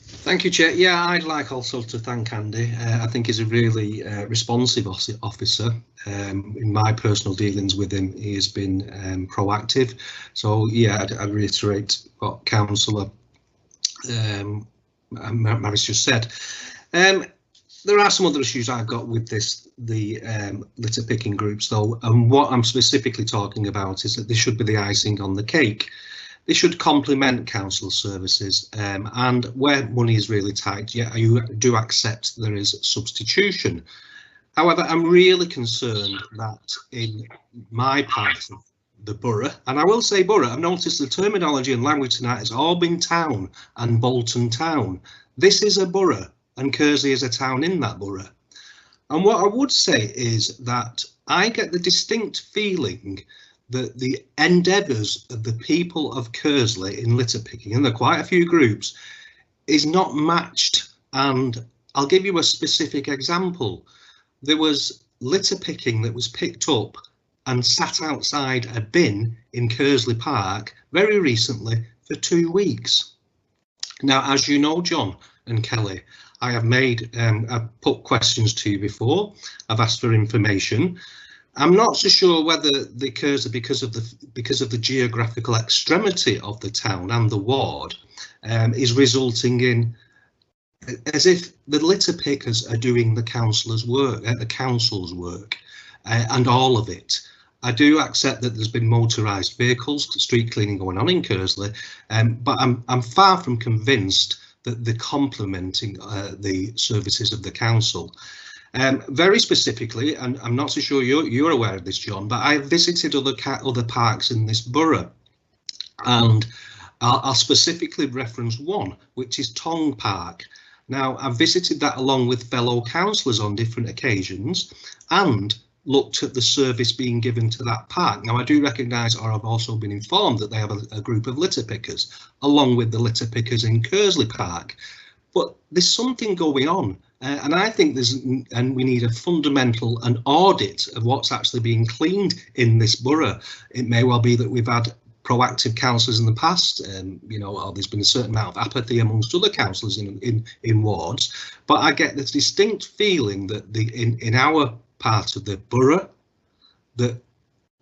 Thank you, Chair. Yeah, I'd like also to thank Andy. I think he's a really responsive officer. In my personal dealings with him, he has been proactive. So, yeah, I'd reiterate what Councillor Maris just said. There are some other issues I've got with the litter picking groups, though, and what I'm specifically talking about is that this should be the icing on the cake. They should complement council services, and where money is really tight, yeah, you do accept there is substitution. However, I'm really concerned that in my part of the borough, and I will say borough, I've noticed the terminology and language tonight has all been town and Bolton town. This is a borough and Kearsley is a town in that borough. And what I would say is that I get the distinct feeling that the endeavours of the people of Kearsley in litter picking, and there are quite a few groups, is not matched. And I'll give you a specific example. There was litter picking that was picked up and sat outside a bin in Kearsley Park very recently for 2 weeks. Now, as you know, John and Kelly, I have I've put questions to you before. I've asked for information. I'm not so sure whether the Kearsley, because of the geographical extremity of the town and the ward, is resulting in as if the litter pickers are doing the council's work, and all of it. I do accept that there's been motorised vehicles, street cleaning going on in Kearsley, but I'm far from convinced that they're complementing the services of the council. Very specifically, and I'm not so sure you're aware of this, John, but I visited other parks in this borough, and I'll specifically reference one, which is Tong Park. Now, I've visited that along with fellow councillors on different occasions, and looked at the service being given to that park. Now, I do recognise, or I've also been informed, that they have a group of litter pickers, along with the litter pickers in Kersley Park. But there's something going on, and I think we need a fundamental audit of what's actually being cleaned in this borough. It may well be that we've had proactive councillors in the past, you know, or there's been a certain amount of apathy amongst other councillors in wards, but I get this distinct feeling that in our part of the borough that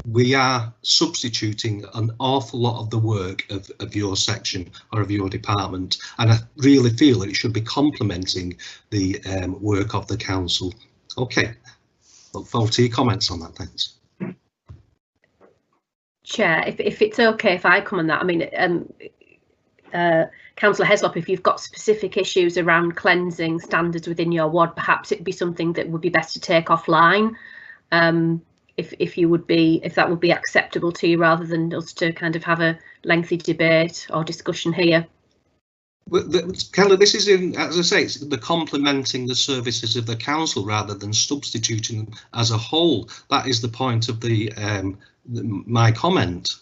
we are substituting an awful lot of the work of your section or of your department, and I really feel that it should be complementing the work of the council. Okay, look forward to your comments on that. Thanks. Chair, if it's okay if I come on that, I mean, Councillor Heslop, if you've got specific issues around cleansing standards within your ward, perhaps it'd be something that would be best to take offline. If that would be acceptable to you, rather than us to kind of have a lengthy debate or discussion here. Kelly, this is as I say, it's the complementing the services of the council rather than substituting them as a whole. That is the point of my comment.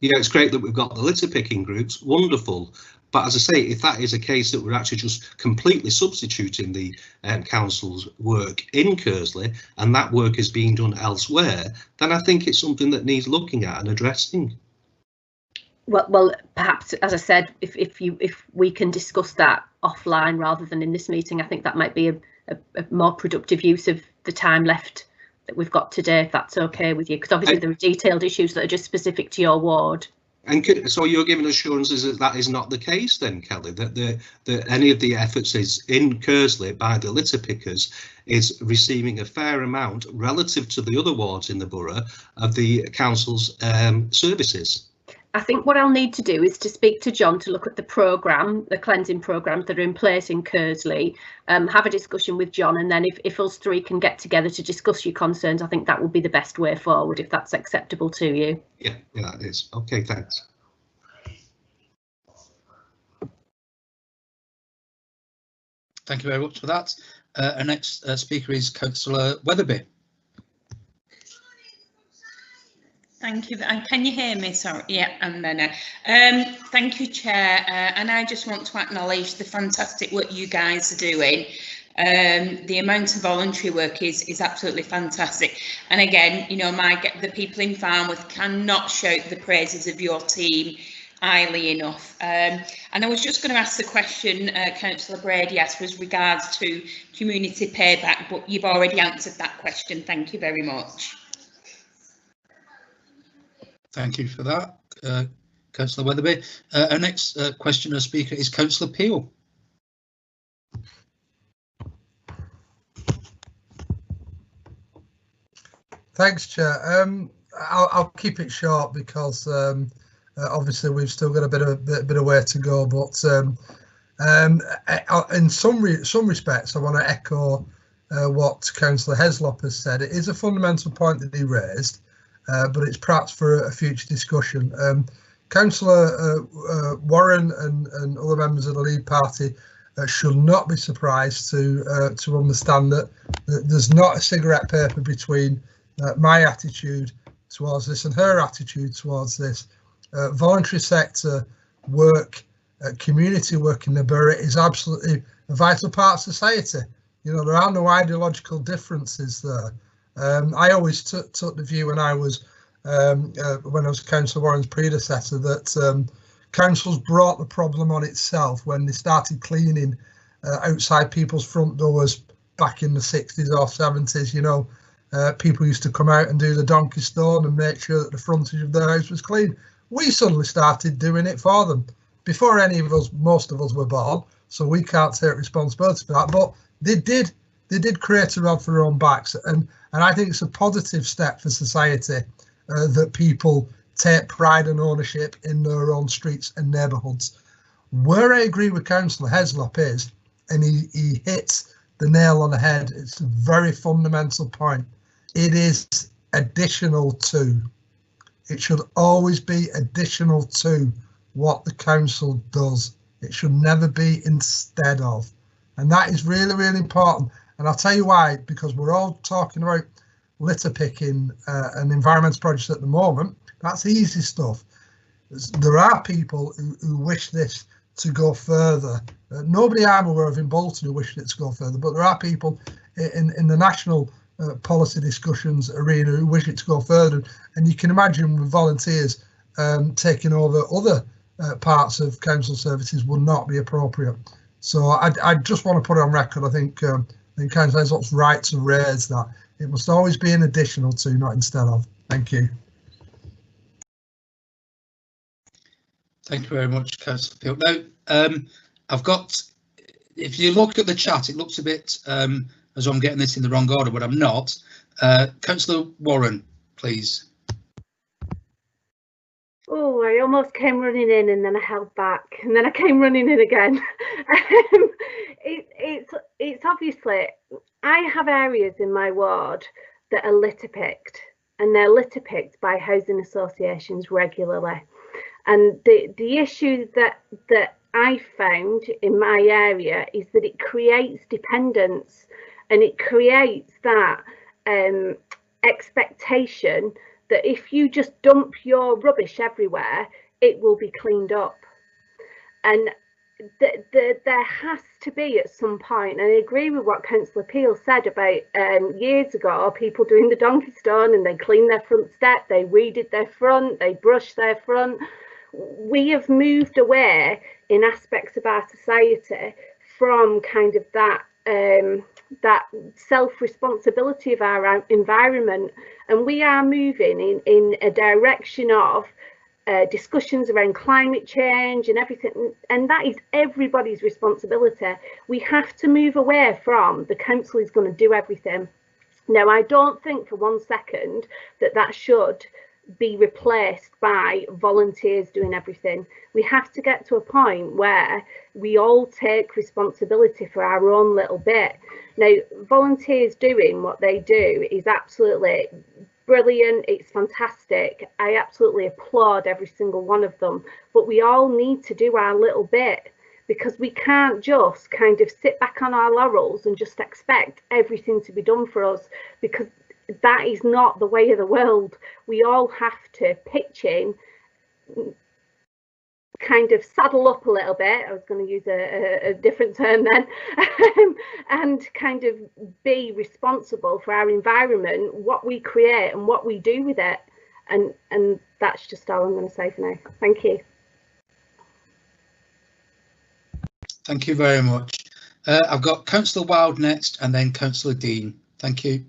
You know, it's great that we've got the litter picking groups, wonderful. But as I say, if that is a case that we're actually just completely substituting the council's work in Kersley and that work is being done elsewhere, then I think it's something that needs looking at and addressing. Well, perhaps, as I said, if we can discuss that offline rather than in this meeting, I think that might be a more productive use of the time left that we've got today, if that's okay with you, because obviously there are detailed issues that are just specific to your ward. And so you're giving assurances that that is not the case then, Kelly, that any of the efforts is in Kersley by the litter pickers is receiving a fair amount relative to the other wards in the borough of the council's services? I think what I'll need to do is to speak to John to look at the programme, the cleansing programmes that are in place in Kersley, have a discussion with John, and then if us three can get together to discuss your concerns, I think that will be the best way forward, if that's acceptable to you. Yeah, it is. Okay, thanks. Thank you very much for that. Our next speaker is Councillor Weatherby. Thank you. Can you hear me? Sorry. Yeah, I'm there now. Thank you, Chair. And I just want to acknowledge the fantastic work you guys are doing. The amount of voluntary work is absolutely fantastic. And again, you know, the people in Farnworth cannot shout the praises of your team highly enough. And I was just going to ask the question Councillor Brady asked with regards to community payback, but you've already answered that question. Thank you very much. Thank you for that, Councillor Weatherby. Our next questioner speaker is Councillor Peel. Thanks, Chair. I'll keep it short because obviously we've still got a bit of way to go. But in some respects, I want to echo what Councillor Heslop has said. It is a fundamental point that he raised. But it's perhaps for a future discussion. Councillor Warren and other members of the Lead Party should not be surprised to understand that there's not a cigarette paper between my attitude towards this and her attitude towards this. Voluntary sector work, community work in the borough is absolutely a vital part of society. You know, there are no ideological differences there. I always took the view when I was Councillor Warren's predecessor that councils brought the problem on itself when they started cleaning outside people's front doors back in the 60s or 70s. You know, people used to come out and do the donkey stone and make sure that the frontage of their house was clean. We suddenly started doing it for them before most of us were born, so we can't take responsibility for that. But they did create a rod for their own backs, and I think it's a positive step for society that people take pride and ownership in their own streets and neighbourhoods. Where I agree with Councillor Heslop is, and he hits the nail on the head, it's a very fundamental point. It is additional to. It should always be additional to what the council does. It should never be instead of. And that is really, really important. And I'll tell you why, because we're all talking about litter picking and environmental projects at the moment, that's easy stuff. There are people who wish this to go further. Nobody I'm aware of in Bolton who wish it to go further, but there are people in the national policy discussions arena who wish it to go further. And you can imagine with volunteers taking over other parts of council services would not be appropriate. So I just want to put it on record. I think Councillor Heslop's right to raise that. It must always be an additional to, not instead of. Thank you. Thank you very much, Councillor Peel. Now, I've got, if you look at the chat, it looks a bit as I'm getting this in the wrong order, but I'm not. Councillor Warren, please. Oh, I almost came running in and then I held back and then I came running in again. It's obviously, I have areas in my ward that are litter picked, and they're litter picked by housing associations regularly. And the issue that I found in my area is that it creates dependence, and it creates that expectation that if you just dump your rubbish everywhere, it will be cleaned up. And there has to be at some point, and I agree with what Councillor Peel said about years ago, people doing the donkey stone and they clean their front step, they weeded their front, they brushed their front. We have moved away in aspects of our society from kind of that self-responsibility of our environment, and we are moving in a direction of discussions around climate change and everything, and that is everybody's responsibility. We have to move away from the council is going to do everything. Now, I don't think for 1 second that should be replaced by volunteers doing everything. We have to get to a point where we all take responsibility for our own little bit. Now, volunteers doing what they do is absolutely brilliant, it's fantastic. I absolutely applaud every single one of them, but we all need to do our little bit, because we can't just kind of sit back on our laurels and just expect everything to be done for us, because that is not the way of the world. We all have to pitch in, kind of saddle up a little bit. I was going to use a different term then, and kind of be responsible for our environment, what we create and what we do with it. And that's just all I'm going to say for now. Thank you. Thank you very much. I've got Councillor Wild next and then Councillor Dean. Thank you.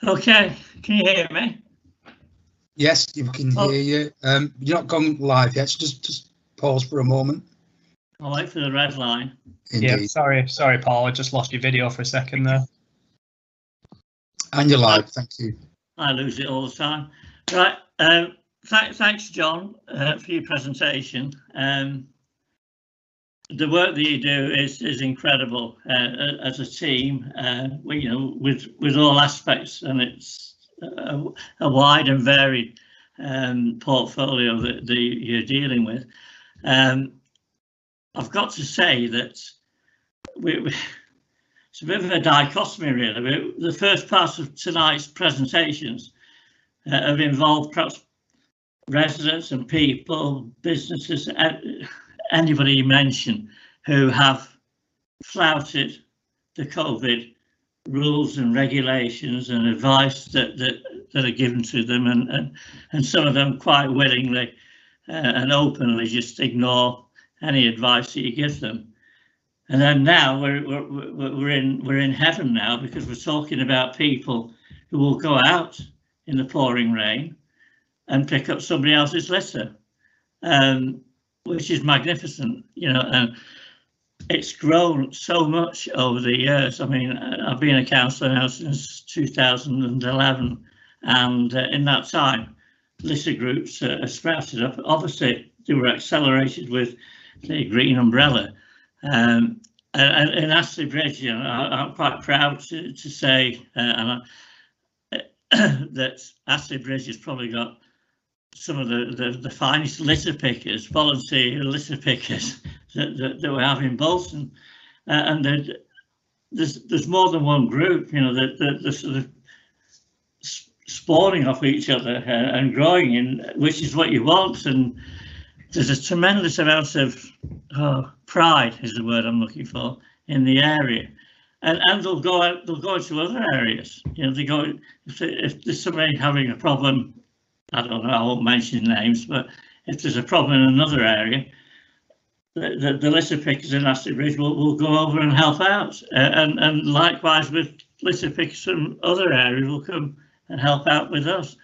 Okay, can you hear me? Yes, you can hear you. You're not gone live yet, so just pause for a moment. I'll wait for the red line. Indeed. Yeah, sorry, Paul. I just lost your video for a second there. And you're live. Thank you. I lose it all the time. Right. Thanks, John, for your presentation. The work that you do is incredible as a team. With all aspects, and it's a wide and varied portfolio that you're dealing with. I've got to say that it's a bit of a dichotomy, really. The first part of tonight's presentations have involved perhaps residents and people, businesses, anybody you mention who have flouted the COVID rules and regulations and advice that are given to them, and some of them quite willingly and openly just ignore any advice that you give them. And then now we're in heaven now, because we're talking about people who will go out in the pouring rain and pick up somebody else's litter, which is magnificent, and it's grown so much over the years. I mean, I've been a councillor now since 2011, and in that time, litter groups sprouted up. Obviously, they were accelerated with the Green Umbrella. And in Astley Bridge, I'm quite proud to say that Astley Bridge has probably got some of the finest litter pickers, volunteer litter pickers that we have in Bolton, and there's more than one group, you know, that sort of spawning off each other and growing in, which is what you want. And there's a tremendous amount of pride, is the word I'm looking for, in the area. And they'll go into other areas. You know, they go, if there's somebody having a problem, I don't know, I won't mention names, but if there's a problem in another area, the litter pickers in Astley Bridge will go over and help out. And likewise with litter pickers from other areas will come and help out with us.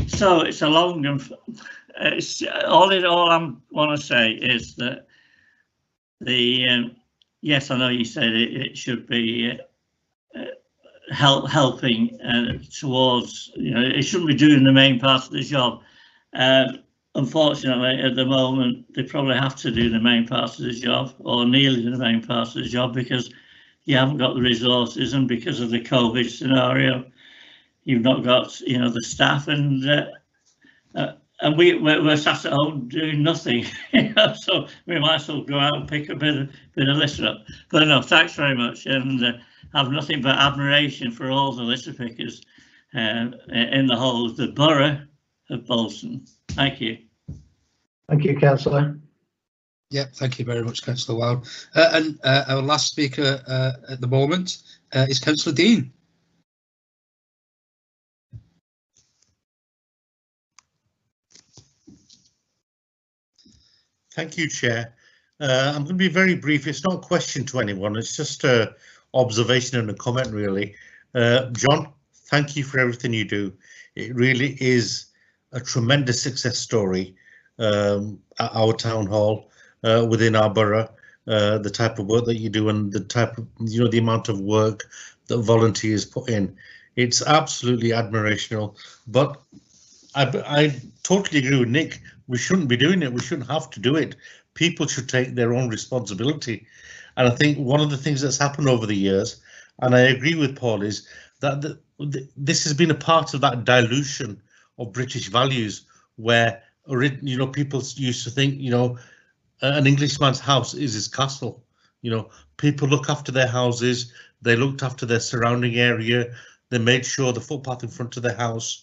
So it's a long and it's all I want to say is that the yes, I know you said it should be helping towards, you know, it shouldn't be doing the main part of the job. Unfortunately, at the moment, they probably have to do the main part of the job, or nearly the main part of the job, because you haven't got the resources, and because of the COVID scenario, you've not got, you know, the staff, and we're sat at home doing nothing, you know, so we might as well go out and pick a bit of litter up. But no, thanks very much, and have nothing but admiration for all the litter pickers in the whole of the borough of Bolton. Thank you. Thank you, Councillor. Yeah, thank you very much, Councillor Wild. And our last speaker at the moment is Councillor Dean. Thank you, Chair. I'm going to be very brief. It's not a question to anyone. It's just an observation and a comment, really. John, thank you for everything you do. It really is a tremendous success story at our town hall, within our borough, the type of work that you do and the type of, you know, the amount of work that volunteers put in. It's absolutely admirational, but I totally agree with Nick. We shouldn't be doing it. We shouldn't have to do it. People should take their own responsibility. And I think one of the things that's happened over the years, and I agree with Paul, is that this has been a part of that dilution of British values, where, you know, people used to think, you know, an Englishman's house is his castle. You know, people look after their houses, they looked after their surrounding area, they made sure the footpath in front of their house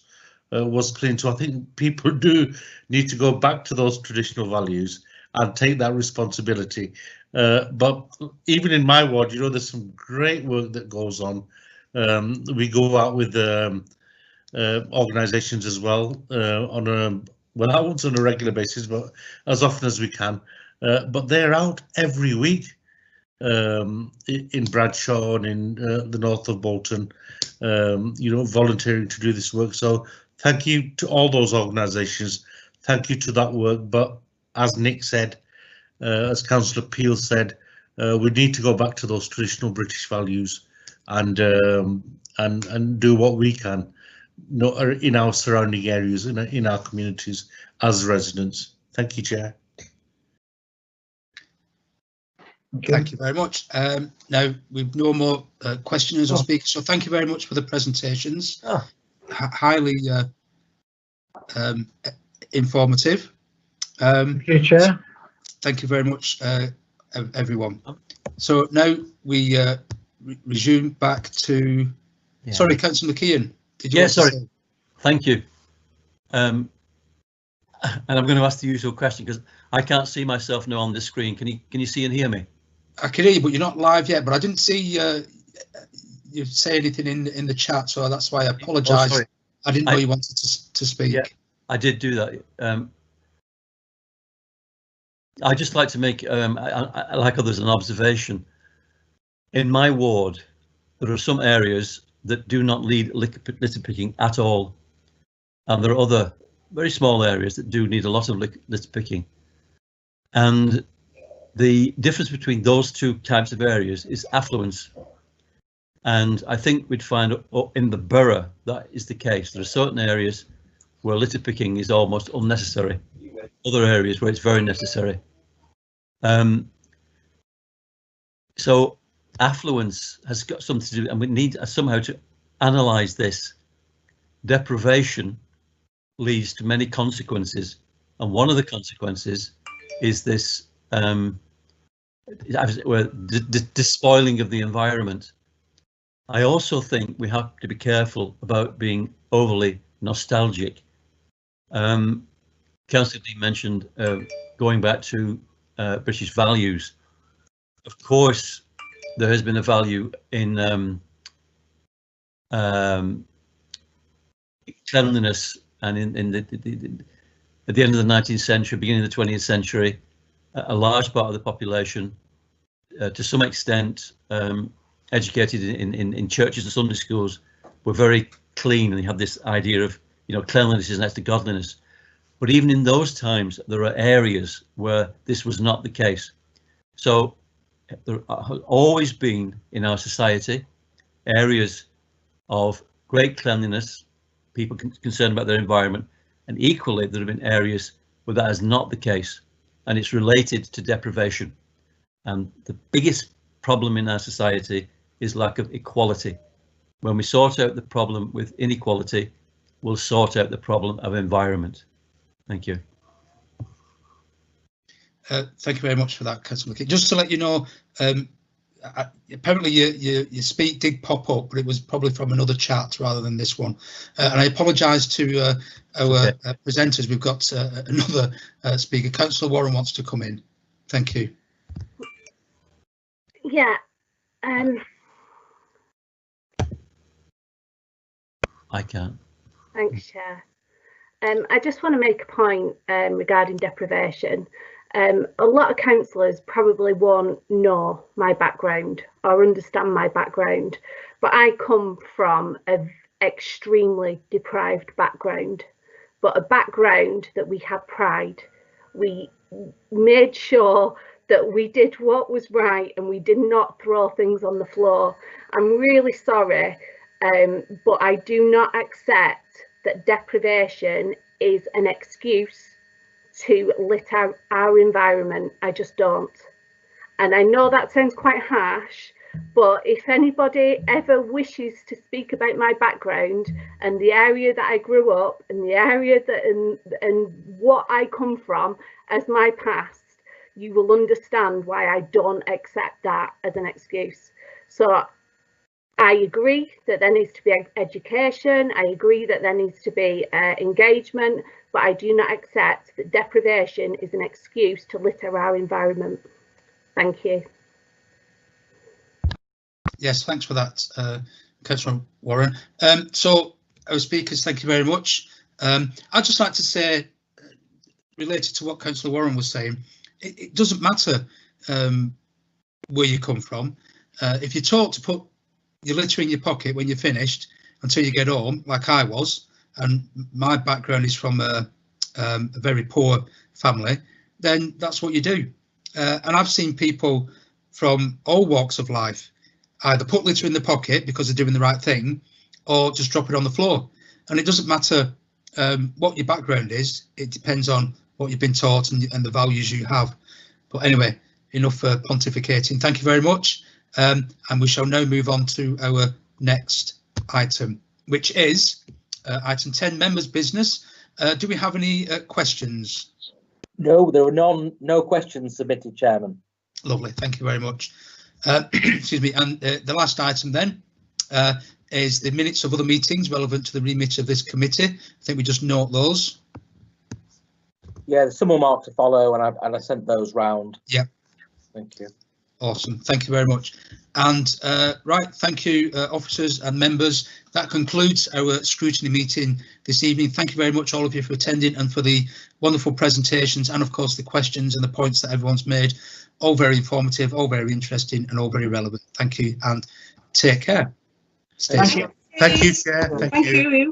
was clean. So I think people do need to go back to those traditional values and take that responsibility. But even in my ward, you know, there's some great work that goes on. We go out with organisations as well on a, well, I won't say on a regular basis, but as often as we can. But they're out every week in Bradshaw and in the north of Bolton, you know, volunteering to do this work. So thank you to all those organisations. Thank you to that work. But as Nick said, as Councillor Peel said, we need to go back to those traditional British values and do what we can, you know, in our surrounding areas, in our communities as residents. Thank you, Chair. Thank you very much. Now we've no more questioners or speakers, so thank you very much for the presentations. Highly informative. Thank you, Chair. Thank you very much, everyone. So now we resume back to. Yeah. Sorry, Councillor McKeon. Did you? Yeah, sorry. Thank you. And I'm going to ask the usual question because I can't see myself now on the screen. Can you see and hear me? I can hear you, but you're not live yet. But I didn't see you say anything in the chat, so that's why I apologise. Oh, I didn't know you wanted to speak. Yeah, I did do that. I'd just like to make, like others, an observation. In my ward, there are some areas that do not need litter picking at all, and there are other very small areas that do need a lot of litter picking. And the difference between those two types of areas is affluence. And I think we'd find in the borough that is the case. There are certain areas where litter picking is almost unnecessary, other areas where it's very necessary. So affluence has got something to do, and we need somehow to analyse this. Deprivation leads to many consequences, and one of the consequences is this despoiling of the environment. I also think we have to be careful about being overly nostalgic. Councillor Dean mentioned going back to British values. Of course, there has been a value in cleanliness, and at the end of the 19th century, beginning of the 20th century, a large part of the population, to some extent, educated in churches and Sunday schools, were very clean, and they had this idea of, you know, cleanliness is next to godliness. But even in those times, there are areas where this was not the case. So there have always been in our society areas of great cleanliness, people concerned about their environment, and equally there have been areas where that is not the case, and it's related to deprivation. And the biggest problem in our society is lack of equality. When we sort out the problem with inequality, we'll sort out the problem of environment. Thank you. Thank you very much for that, Councillor McKee. Just to let you know, apparently your speak did pop up, but it was probably from another chat rather than this one. And I apologise to our presenters. We've got another speaker. Councillor Warren wants to come in. Thank you. Yeah. I can't. Thanks, Chair. I just want to make a point regarding deprivation. A lot of councillors probably won't know my background or understand my background, but I come from an extremely deprived background, but a background that we had pride. We made sure that we did what was right and we did not throw things on the floor. I'm really sorry, but I do not accept that deprivation is an excuse to litter our environment. I just don't. And I know that sounds quite harsh, but if anybody ever wishes to speak about my background and the area that I grew up and the area that and what I come from as my past, you will understand why I don't accept that as an excuse. So I agree that there needs to be education. I agree that there needs to be engagement, but I do not accept that deprivation is an excuse to litter our environment. Thank you. Yes, thanks for that, Councillor Warren. So our speakers, thank you very much. I'd just like to say, related to what Councillor Warren was saying, it doesn't matter where you come from. If you're taught to put your litter in your pocket when you're finished until you get home, like I was, and my background is from a very poor family, then that's what you do. And I've seen people from all walks of life either put litter in the pocket because they're doing the right thing, or just drop it on the floor. And it doesn't matter what your background is, it depends on what you've been taught and the values you have. But anyway, enough pontificating. Thank you very much. And we shall now move on to our next item, which is item 10, members' business. Do we have any questions? No, there were no questions submitted, Chairman. Lovely, thank you very much. Excuse me. And the last item then is the minutes of other meetings relevant to the remit of this committee. I think we just note those. Yeah, there's some more marked to follow, and I sent those round. Yeah. Thank you. Awesome, thank you very much. And right, thank you, officers and members. That concludes our scrutiny meeting this evening. Thank you very much, all of you, for attending and for the wonderful presentations and, of course, the questions and the points that everyone's made. All very informative, all very interesting, and all very relevant. Thank you and take care. Stay safe. Thank you, Chair. Thank you.